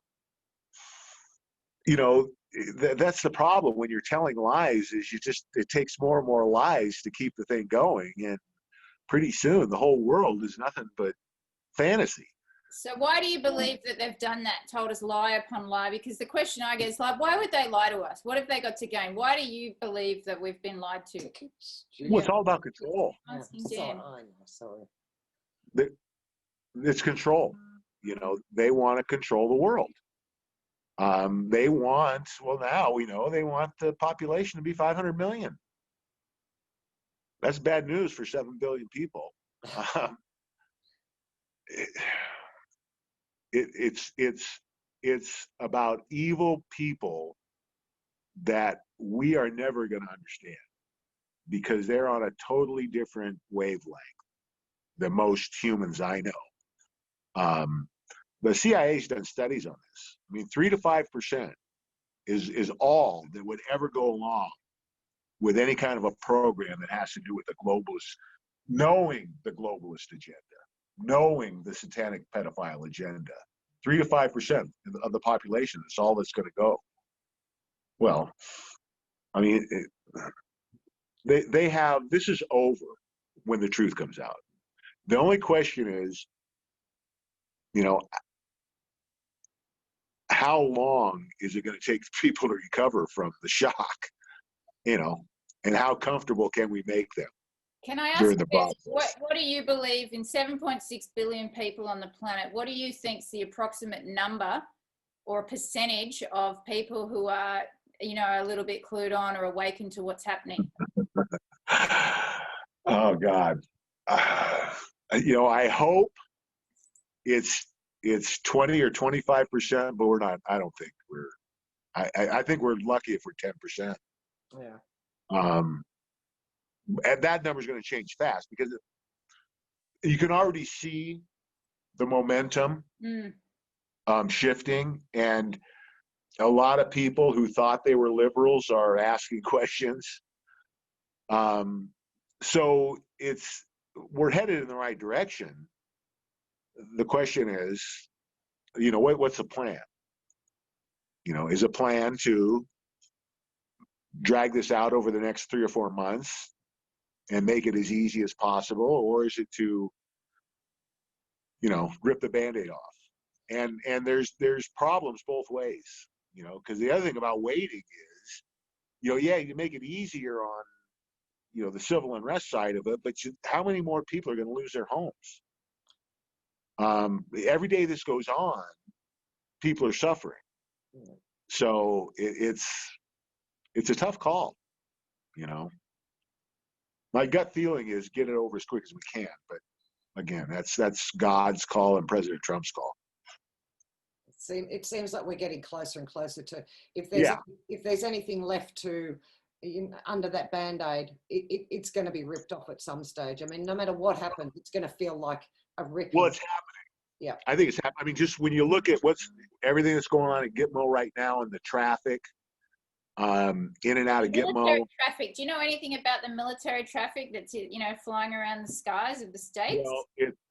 You know, that's the problem when you're telling lies, is it takes more and more lies to keep the thing going, and pretty soon the whole world is nothing but fantasy. So why do you believe that they've done that, told us lie upon lie? Because the question I get is like, why would they lie to us? What have they got to gain? Why do you believe that we've been lied to? Well, it's all about control. Sorry. It's control. You know, they want to control the world. They want, well, now we know they want the population to be 500 million. That's bad news for 7 billion people. It's about evil people that we are never going to understand, because they're on a totally different wavelength than most humans I know. The CIA's done studies on this. I mean, 3 to 5% is all that would ever go along with any kind of a program that has to do with the globalist, knowing the globalist agenda, knowing the satanic pedophile agenda. 3 to 5% of the population, that's all that's going to go. Well, I mean, they have, this is over when the truth comes out. The only question is, you know, how long is it going to take people to recover from the shock, you know, and how comfortable can we make them? Can I ask during you the this? process? What do you believe in 7.6 billion people on the planet? What do you think is the approximate number or percentage of people who are, you know, a little bit clued on or awakened to what's happening? Oh God. You know, I hope it's 20 or 25%, but we're not. I don't think we're. I think we're lucky if we're 10%. Yeah. And that number is going to change fast, because you can already see the momentum shifting, and a lot of people who thought they were liberals are asking questions. So we're headed in the right direction. The question is, you know, what's the plan? You know, is a plan to drag this out over the next 3 or 4 months and make it as easy as possible, or is it to, you know, rip the Band-Aid off? And there's problems both ways, you know, because the other thing about waiting is, you know, yeah, you make it easier on, you know, the civil unrest side of it, but how many more people are going to lose their homes? Every day this goes on, people are suffering. So it's a tough call, you know. My gut feeling is get it over as quick as we can, but again, that's God's call and President Trump's call. It seems like we're getting closer and closer to, if there's anything left to, you know, under that Band-Aid, it's going to be ripped off at some stage. I mean, no matter what happens, it's going to feel like a ripping. Well, it's happening. Yeah, I think it's happening. I mean, just when you look at everything that's going on at Gitmo right now, and the traffic, in and out of Gitmo. Military traffic. Do you know anything about the military traffic that's, you know, flying around the skies of the states?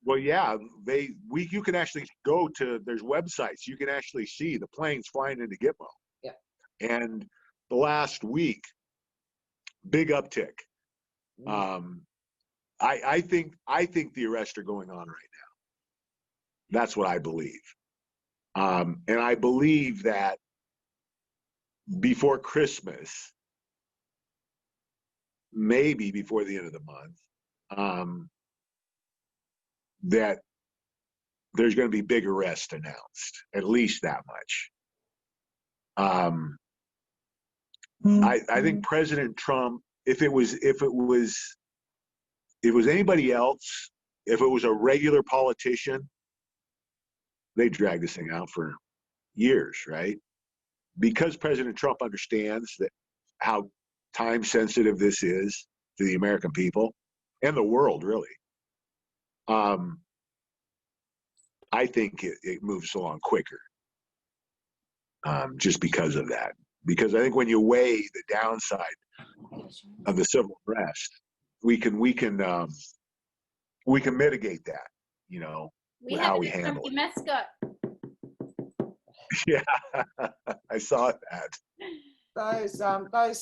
Well, yeah, you can actually go to, there's websites, you can actually see the planes flying into Gitmo. Yeah. And the last week, big uptick. I think the arrests are going on right now. That's what I believe. And I believe that before Christmas, maybe before the end of the month, that there's going to be big arrests announced, at least that much. I think President Trump, if it was anybody else, if it was a regular politician, they drag this thing out for years, right? Because President Trump understands that how time sensitive this is to the American people and the world, really. I think it moves along quicker, just because of that. Because I think when you weigh the downside of the civil unrest, we can mitigate that, you know, with how we handle it. Mascot. Yeah, I saw that. Those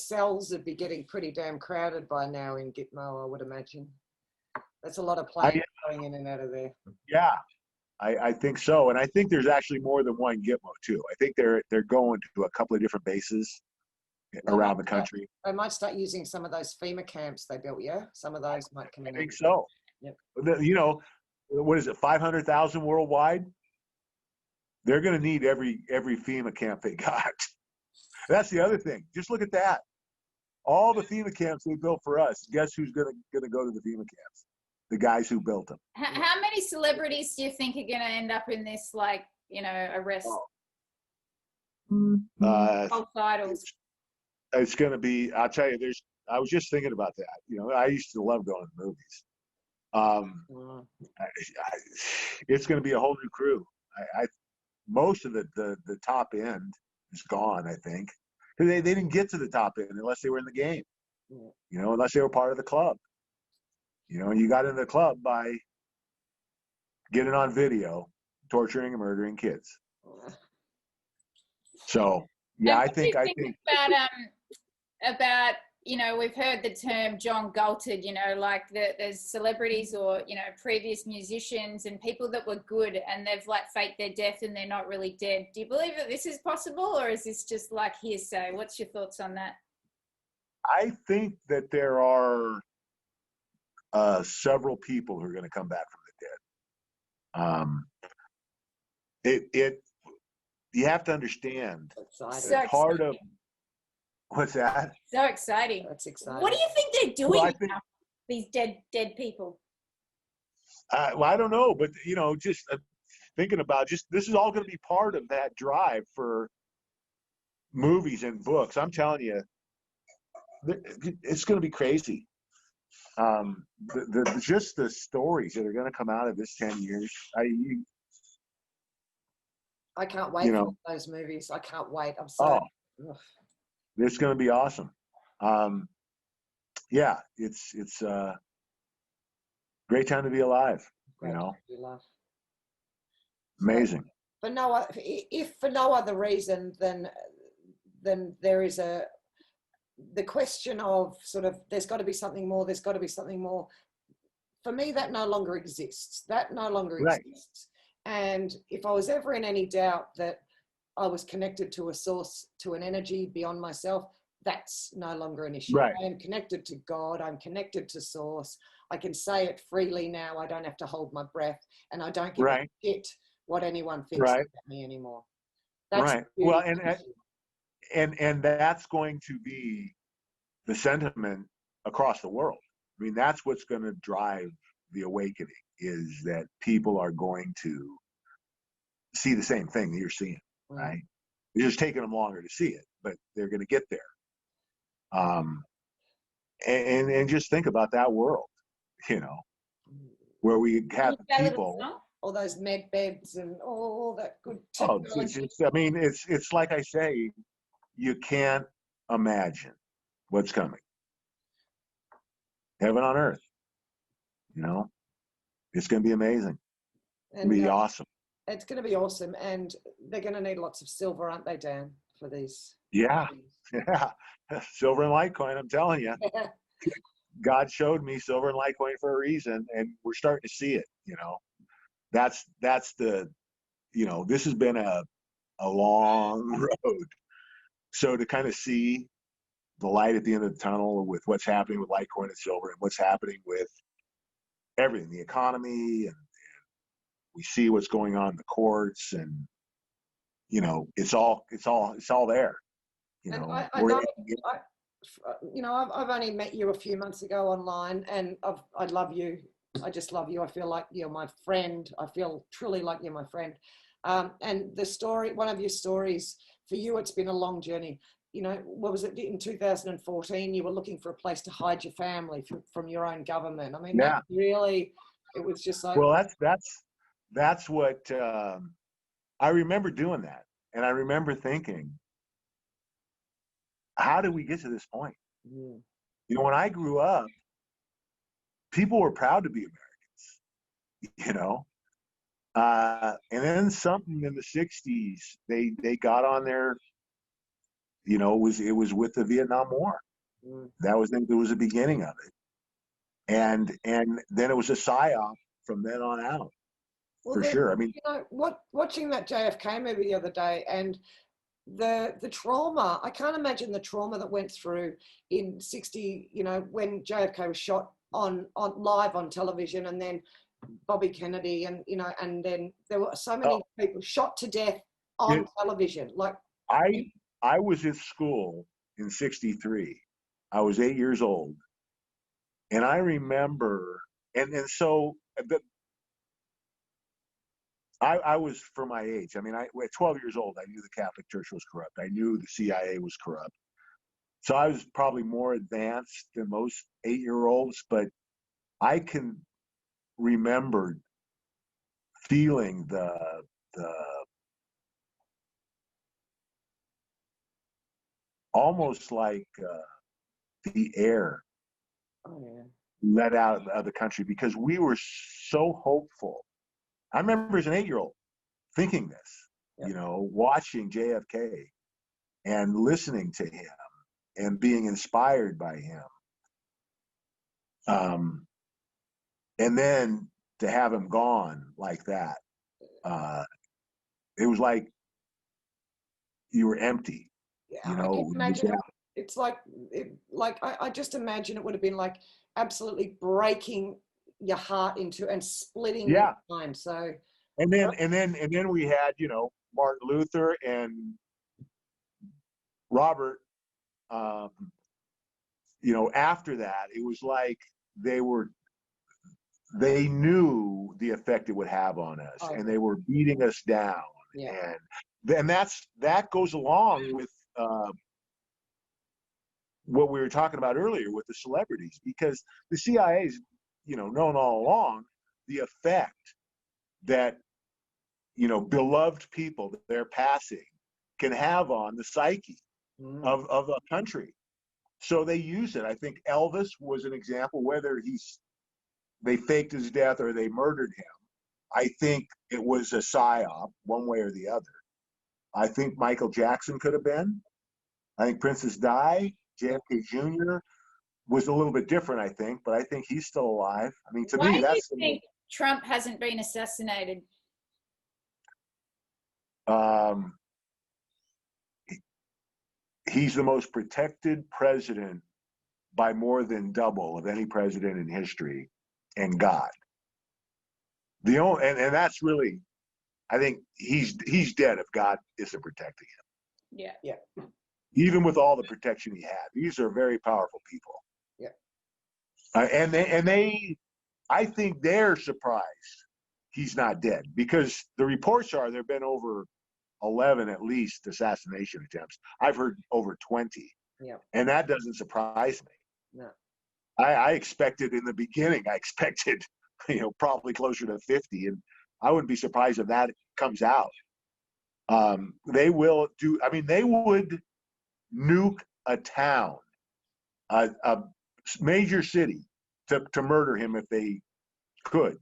cells would be getting pretty damn crowded by now in Gitmo, I would imagine. That's a lot of planes going in and out of there. Yeah, I think so, and I think there's actually more than one Gitmo too. I think they're going to a couple of different bases around the country. They might start using some of those FEMA camps they built. Yeah, some of those might come in. I think so. Yep. You know, what is it? 500,000 worldwide. They're going to need every FEMA camp they got. That's the other thing. Just look at that. All the FEMA camps they built for us. Guess who's going to go to the FEMA camps? The guys who built them. How many celebrities do you think are going to end up in this, like, you know, arrest? False idols. It's going to be. I'll tell you. I was just thinking about that. You know, I used to love going to movies. It's going to be a whole new crew. Most of the top end is gone, I think. They didn't get to the top end unless they were in the game. You know, unless they were part of the club. You know, you got into the club by getting on video, torturing and murdering kids. So yeah, I think about, you know, we've heard the term John Galted, you know, like there's celebrities or, you know, previous musicians and people that were good and they've like faked their death and they're not really dead. Do you believe that this is possible, or is this just like hearsay? What's your thoughts on that? I think that there are several people who are going to come back from the dead. You have to understand that part of what's that? So exciting. That's exciting. What do you think they're doing now, these dead people? Well, I don't know, but you know, just thinking about this is all going to be part of that drive for movies and books. I'm telling you, it's going to be crazy. Just the stories that are going to come out of this 10 years. I can't wait for those movies. I can't wait. I'm so. It's going to be awesome. Yeah, it's a great time to be alive. You know, amazing. For if for no other reason than there is the question of sort of there's got to be something more. There's got to be something more. For me, that no longer exists. That no longer exists. And if I was ever in any doubt that I was connected to a source, to an energy beyond myself, that's no longer an issue. Right. I am connected to God. I'm connected to source. I can say it freely now. I don't have to hold my breath, and I don't give a shit what anyone thinks about me anymore. That's well, and that's going to be the sentiment across the world. I mean, that's what's going to drive the awakening, is that people are going to see the same thing that you're seeing, right? It's just taking them longer to see it, but they're going to get there. And just think about that world, you know, where we have people. All those med beds and all that good technology. I mean, it's like I say, you can't imagine what's coming. Heaven on earth, you know, it's going to be amazing. It's going to be awesome. It's going to be awesome. And they're going to need lots of silver, aren't they, Dan, for these? Yeah. Silver and Litecoin, I'm telling you. God showed me silver and Litecoin for a reason, and we're starting to see it, you know. That's the, you know, this has been a long road. So to kind of see the light at the end of the tunnel with what's happening with Litecoin and silver and what's happening with everything, the economy, and we see what's going on in the courts, and you know, it's all there. You know, I've only met you a few months ago online, and I love you. I just love you. I feel like you're my friend. I feel truly like you're my friend. And the story, one of your stories, for you, it's been a long journey. You know, what was it, in 2014, you were looking for a place to hide your family from your own government. I mean, that really, it was just like. Well, that's what I remember doing that. And I remember thinking, how did we get to this point? Mm. You know, when I grew up, people were proud to be Americans, you know. And then something in the 60s, they got on their, you know, it was with the Vietnam War. Mm. There was the beginning of it. And then it was a psyop from then on out, Well, for sure. I mean, you know, watching that JFK movie the other day, and the trauma, I can't imagine the trauma that went through in 60, you know, when JFK was shot on live on television, and then Bobby Kennedy, and, you know, and then there were so many people shot to death on television. Like, I was at school in 63. I was 8 years old. And I remember, and so I was, for my age, I mean, at 12 years old, I knew the Catholic Church was corrupt. I knew the CIA was corrupt. So I was probably more advanced than most 8-year-olds, but I can remember feeling the almost like the air let out of the country, because we were so hopeful. I remember as an 8-year-old thinking this, you know, watching JFK and listening to him and being inspired by him. And then to have him gone like that, it was like you were empty. Yeah, you I know. can imagine it's like, I just imagine it would have been like absolutely breaking your heart into and splitting your mind. So and then we had, you know, Martin Luther and Robert. You know, after that, it was like they knew the effect it would have on us, and they were beating us down. And then that goes along with what we were talking about earlier with the celebrities, because the CIA's, you know, known all along the effect that, you know, beloved people that they're passing can have on the psyche of a country. So they use it. I think Elvis was an example, whether they faked his death or they murdered him. I think it was a psyop, one way or the other. I think Michael Jackson could have been. I think Princess Di, JFK Jr. was a little bit different, I think, but I think he's still alive. I mean, to me, that's. Why do you think Trump hasn't been assassinated? He's the most protected president by more than double of any president in history, and God. And that's really, I think he's dead if God isn't protecting him. Yeah. Even with all the protection he had, these are very powerful people. Yeah. And they, I think they're surprised he's not dead, because the reports are there've been over 11 at least assassination attempts. I've heard over 20. Yeah. And that doesn't surprise me. No. I expected in the beginning, you know, probably closer to 50, and I wouldn't be surprised if that comes out. They will do, I mean, they would nuke a town, a major city, to murder him if they could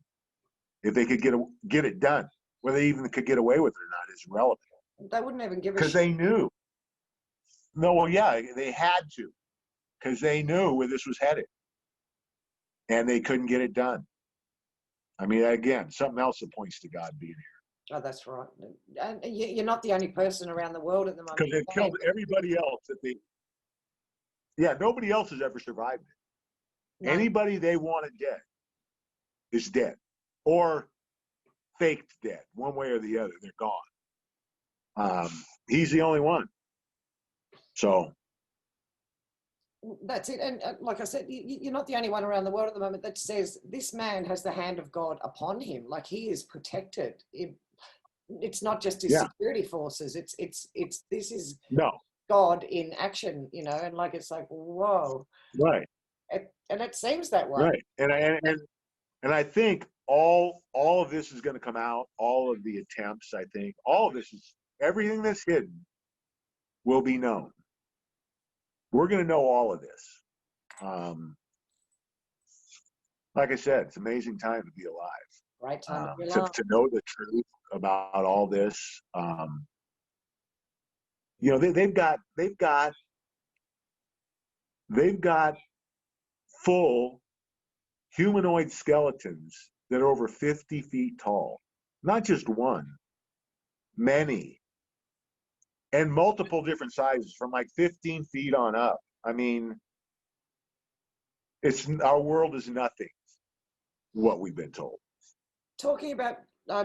get it done. Whether they even could get away with it or not is irrelevant. They wouldn't even give a because they knew. No, well, yeah, they had to, because they knew where this was headed, and they couldn't get it done. I mean, again, something else that points to God being here. Oh, that's right. And you're not the only person around the world at the moment. Because they've killed everybody else nobody else has ever survived it. No. Anybody they wanted dead is dead, or faked dead, one way or the other. They're gone. He's the only one. So that's it. And like I said, you're not the only one around the world at the moment that says this man has the hand of God upon him. Like, he is protected. It's not just his security forces. This is God in action, you know. And like, it's like, whoa, right. And it seems that way, right. And I think all of this is going to come out. All of the attempts, I think, all of this is, everything that's hidden will be known. We're going to know all of this. Like I said, it's an amazing time to be alive. Right time to be to, alive. to know the truth about all this. You know, they've got full humanoid skeletons that are over 50 feet tall. Not just one, many. And multiple different sizes from like 15 feet on up. I mean, our world is nothing, what we've been told. Talking about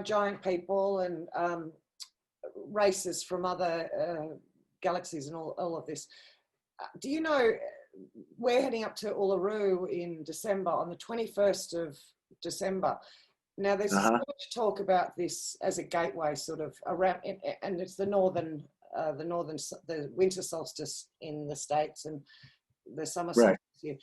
giant people and races from other galaxies and all of this, do you know, we're heading up to Uluru in December, on the 21st of December. Now, there's so much talk about this as a gateway sort of around, and it's the winter solstice in the States and the summer solstice here.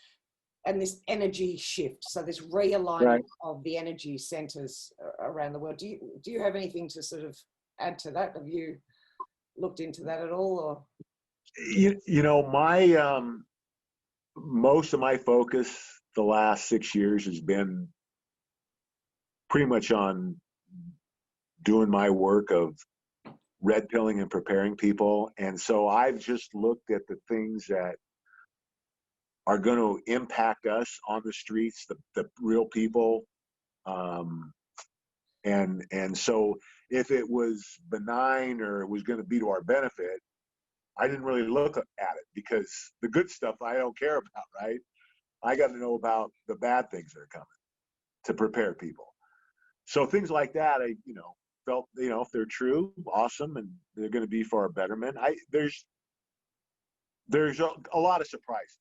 And this energy shift, so this realignment of the energy centers around the world. Do you have anything to sort of add to that? Have you looked into that at all? Or you know, my most of my focus the last 6 years has been pretty much on doing my work of red pilling and preparing people, and so I've just looked at the things that are going to impact us on the streets, the real people. And so if it was benign or it was going to be to our benefit, I didn't really look at it, because the good stuff I don't care about, right? I got to know about the bad things that are coming to prepare people. So things like that, I, you know, felt, you know, if they're true, awesome, and they're going to be for our betterment. There's a lot of surprises.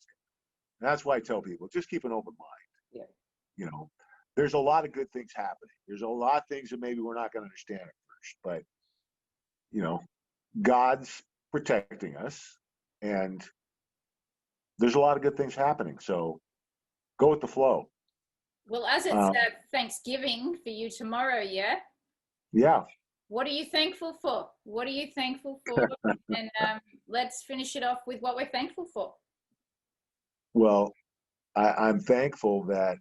That's why I tell people, just keep an open mind. Yeah. You know, there's a lot of good things happening. There's a lot of things that maybe we're not going to understand at first, but, you know, God's protecting us, and there's a lot of good things happening. So go with the flow. Well, as it's Thanksgiving for you tomorrow, yeah? Yeah. What are you thankful for? What are you thankful for? And let's finish it off with what we're thankful for. Well, I'm thankful that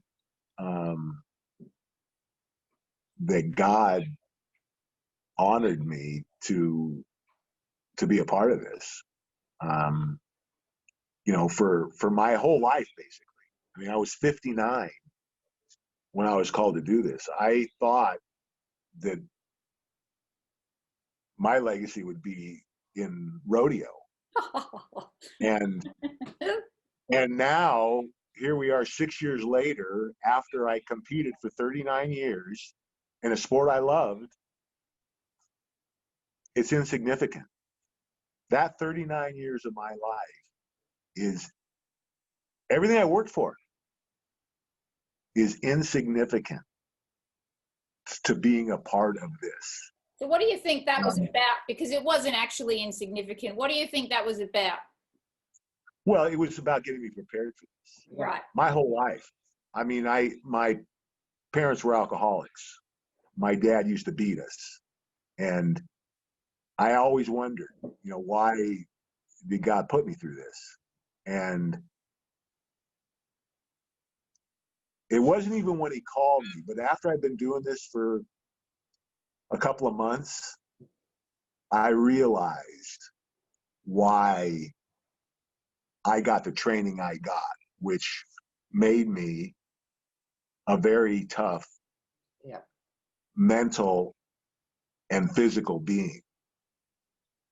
that God honored me to be a part of this. You know, for my whole life, basically. I mean, I was 59 when I was called to do this. I thought that my legacy would be in rodeo. And now here we are 6 years later, after I competed for 39 years in a sport I loved. It's insignificant. That 39 years of my life is everything I worked for is insignificant to being a part of this. So what do you think that was about? Because it wasn't actually insignificant. What do you think that was about? Well, it was about getting me prepared for this. Right. My whole life. I mean, my parents were alcoholics. My dad used to beat us. And I always wondered, you know, why did God put me through this? And it wasn't even when he called me, but after I'd been doing this for a couple of months, I realized why I got the training I got, which made me a very tough mental and physical being.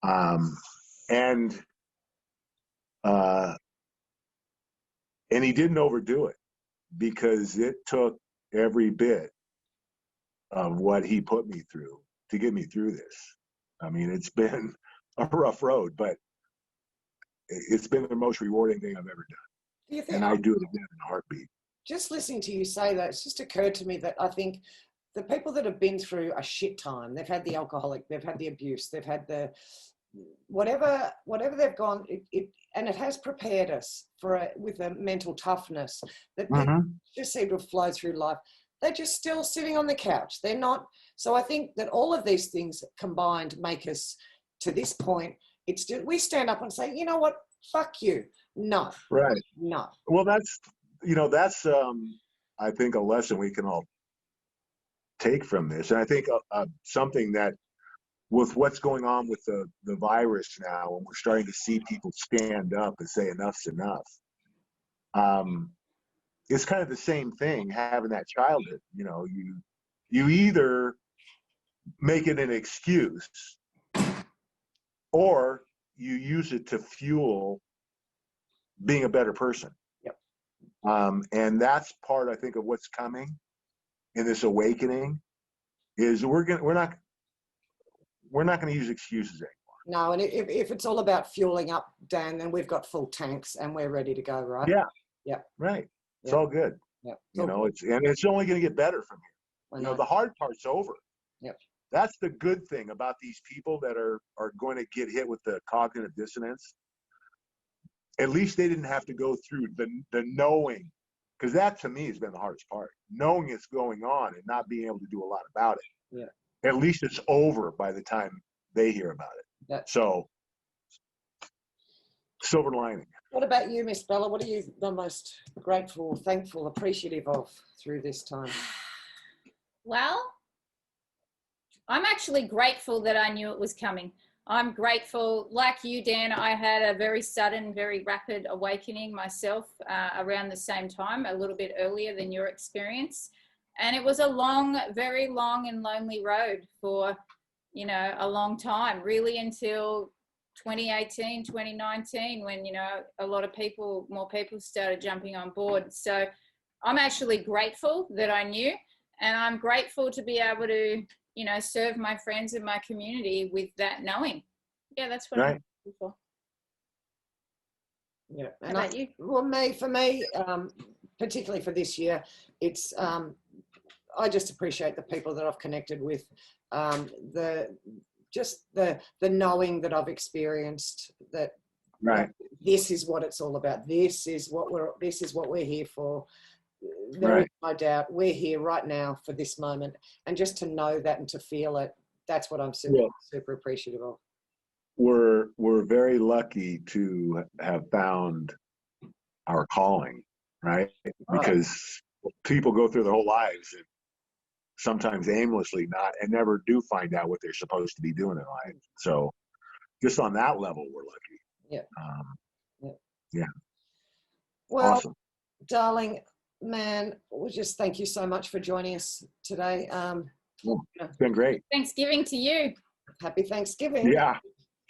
And he didn't overdo it, because it took every bit of what he put me through to get me through this. I mean, it's been a rough road, but it's been the most rewarding thing I've ever done. Do you think, and I do it again in a heartbeat. Just listening to you say that, it's just occurred to me that I think the people that have been through a shit time, they've had the alcoholic, they've had the abuse, they've had the whatever they've gone, and it has prepared us with a mental toughness that people just seem to have flowed through life. they're just still sitting on the couch. They're not. So I think that all of these things combined make us to this point. It's just, we stand up and say, you know what, fuck you. No. Right. No. Well, that's I think a lesson we can all take from this. And I think something that with what's going on with the virus now, and we're starting to see people stand up and say enough's enough. It's kind of the same thing having that childhood. You either make it an excuse or you use it to fuel being a better person. Yep. And that's part, I think, of what's coming in this awakening is we're not going to use excuses anymore. No, and if it's all about fueling up, Dan, then we've got full tanks and we're ready to go, right? Yeah. Yeah. Right. It's all good. Yeah. It's only going to get better from here. The hard part's over. Yep. That's the good thing about these people that are going to get hit with the cognitive dissonance. At least they didn't have to go through the knowing, because that to me has been the hardest part. Knowing it's going on and not being able to do a lot about it. Yeah. At least it's over by the time they hear about it. So, silver lining. What about you, Miss Bella? What are you the most grateful, thankful, appreciative of through this time? Well, I'm actually grateful that I knew it was coming. I'm grateful, like you, Dan, I had a very sudden, very rapid awakening myself around the same time, a little bit earlier than your experience. And it was a long, very long and lonely road for, a long time, really until 2018, 2019, when, a lot of more people started jumping on board. So I'm actually grateful that I knew, and I'm grateful to be able to, serve my friends and my community with that knowing. Yeah, that's what I'm grateful for. Yeah. And how about you? Well, for me, particularly for this year, it's, I just appreciate the people that I've connected with, the knowing that I've experienced that this is what it's all about. This is what we're here for. There is no doubt we're here right now for this moment, and just to know that and to feel it, that's what I'm super appreciative of. We're very lucky to have found our calling, right? Because people go through their whole lives and sometimes aimlessly and never do find out what they're supposed to be doing in life. So just on that level, we're lucky. Yeah. Well, awesome. Darling, man, we just thank you so much for joining us today. It's been great. Thanksgiving to you. Happy Thanksgiving. Yeah,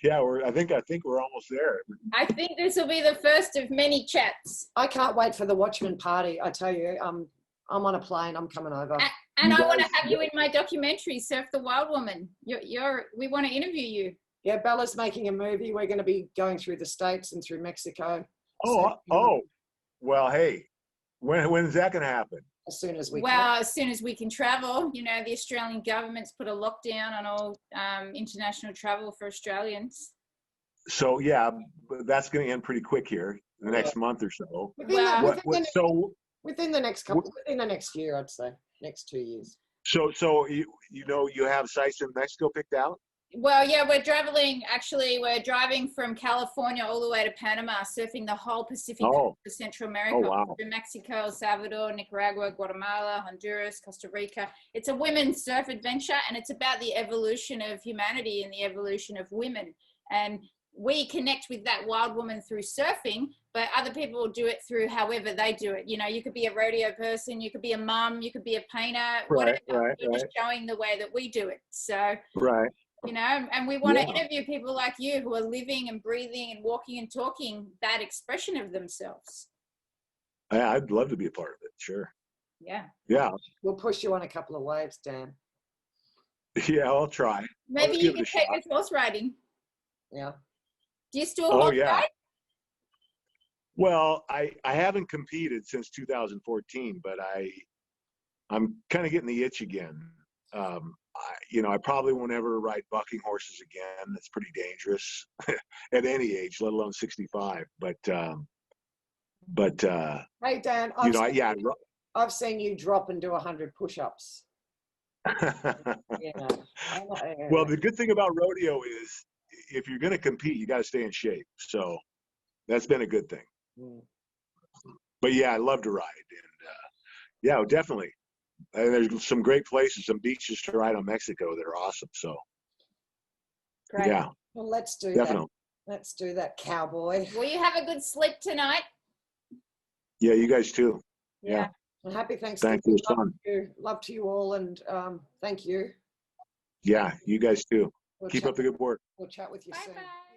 I think we're almost there. I think this will be the first of many chats. I can't wait for the Watchmen party. I tell you, I'm on a plane. I'm coming over. And I want to have you in my documentary, Surf the Wild Woman. We want to interview you. Yeah, Bella's making a movie. We're going to be going through the States and through Mexico. Well, hey, when's that going to happen? As soon as we can. As soon as we can travel. The Australian government's put a lockdown on all international travel for Australians. So, that's going to end pretty quick here, the next month or so. Within the next year, I'd say, next 2 years. So you have sites in Mexico picked out? Well, yeah, we're driving from California all the way to Panama, surfing the whole Pacific coast of Central America, through Mexico, El Salvador, Nicaragua, Guatemala, Honduras, Costa Rica. It's a women's surf adventure, and it's about the evolution of humanity and the evolution of women. And we connect with that wild woman through surfing, but other people do it through however they do it. You could be a rodeo person, you could be a mum, you could be a painter, whatever. You're just showing the way that we do it. So, and we want to interview people like you who are living and breathing and walking and talking that expression of themselves. I'd love to be a part of it. Sure. Yeah. We'll push you on a couple of waves, Dan. Yeah, I'll try. Maybe you can take with horse riding. Yeah. Do you still horse ride? Well, I haven't competed since 2014, but I'm kind of getting the itch again. I probably won't ever ride bucking horses again. That's pretty dangerous at any age, let alone 65. But hey, Dan, I've seen you drop and do 100 push-ups. Yeah. Well, the good thing about rodeo is if you're going to compete, you got to stay in shape. So that's been a good thing. Mm. But yeah, I love to ride. And yeah, definitely. There's some great places, some beaches to ride on Mexico that are awesome. So Great. yeah, Well, let's do definitely. that. Let's do that, cowboy. Will you have a good sleep tonight? Yeah, you guys too. Yeah. Well, happy Thanksgiving. Thank you. Love to you all, and thank you. Yeah, you guys too. We'll Keep chat, up the good work. we'll chat with you soon. Bye-bye.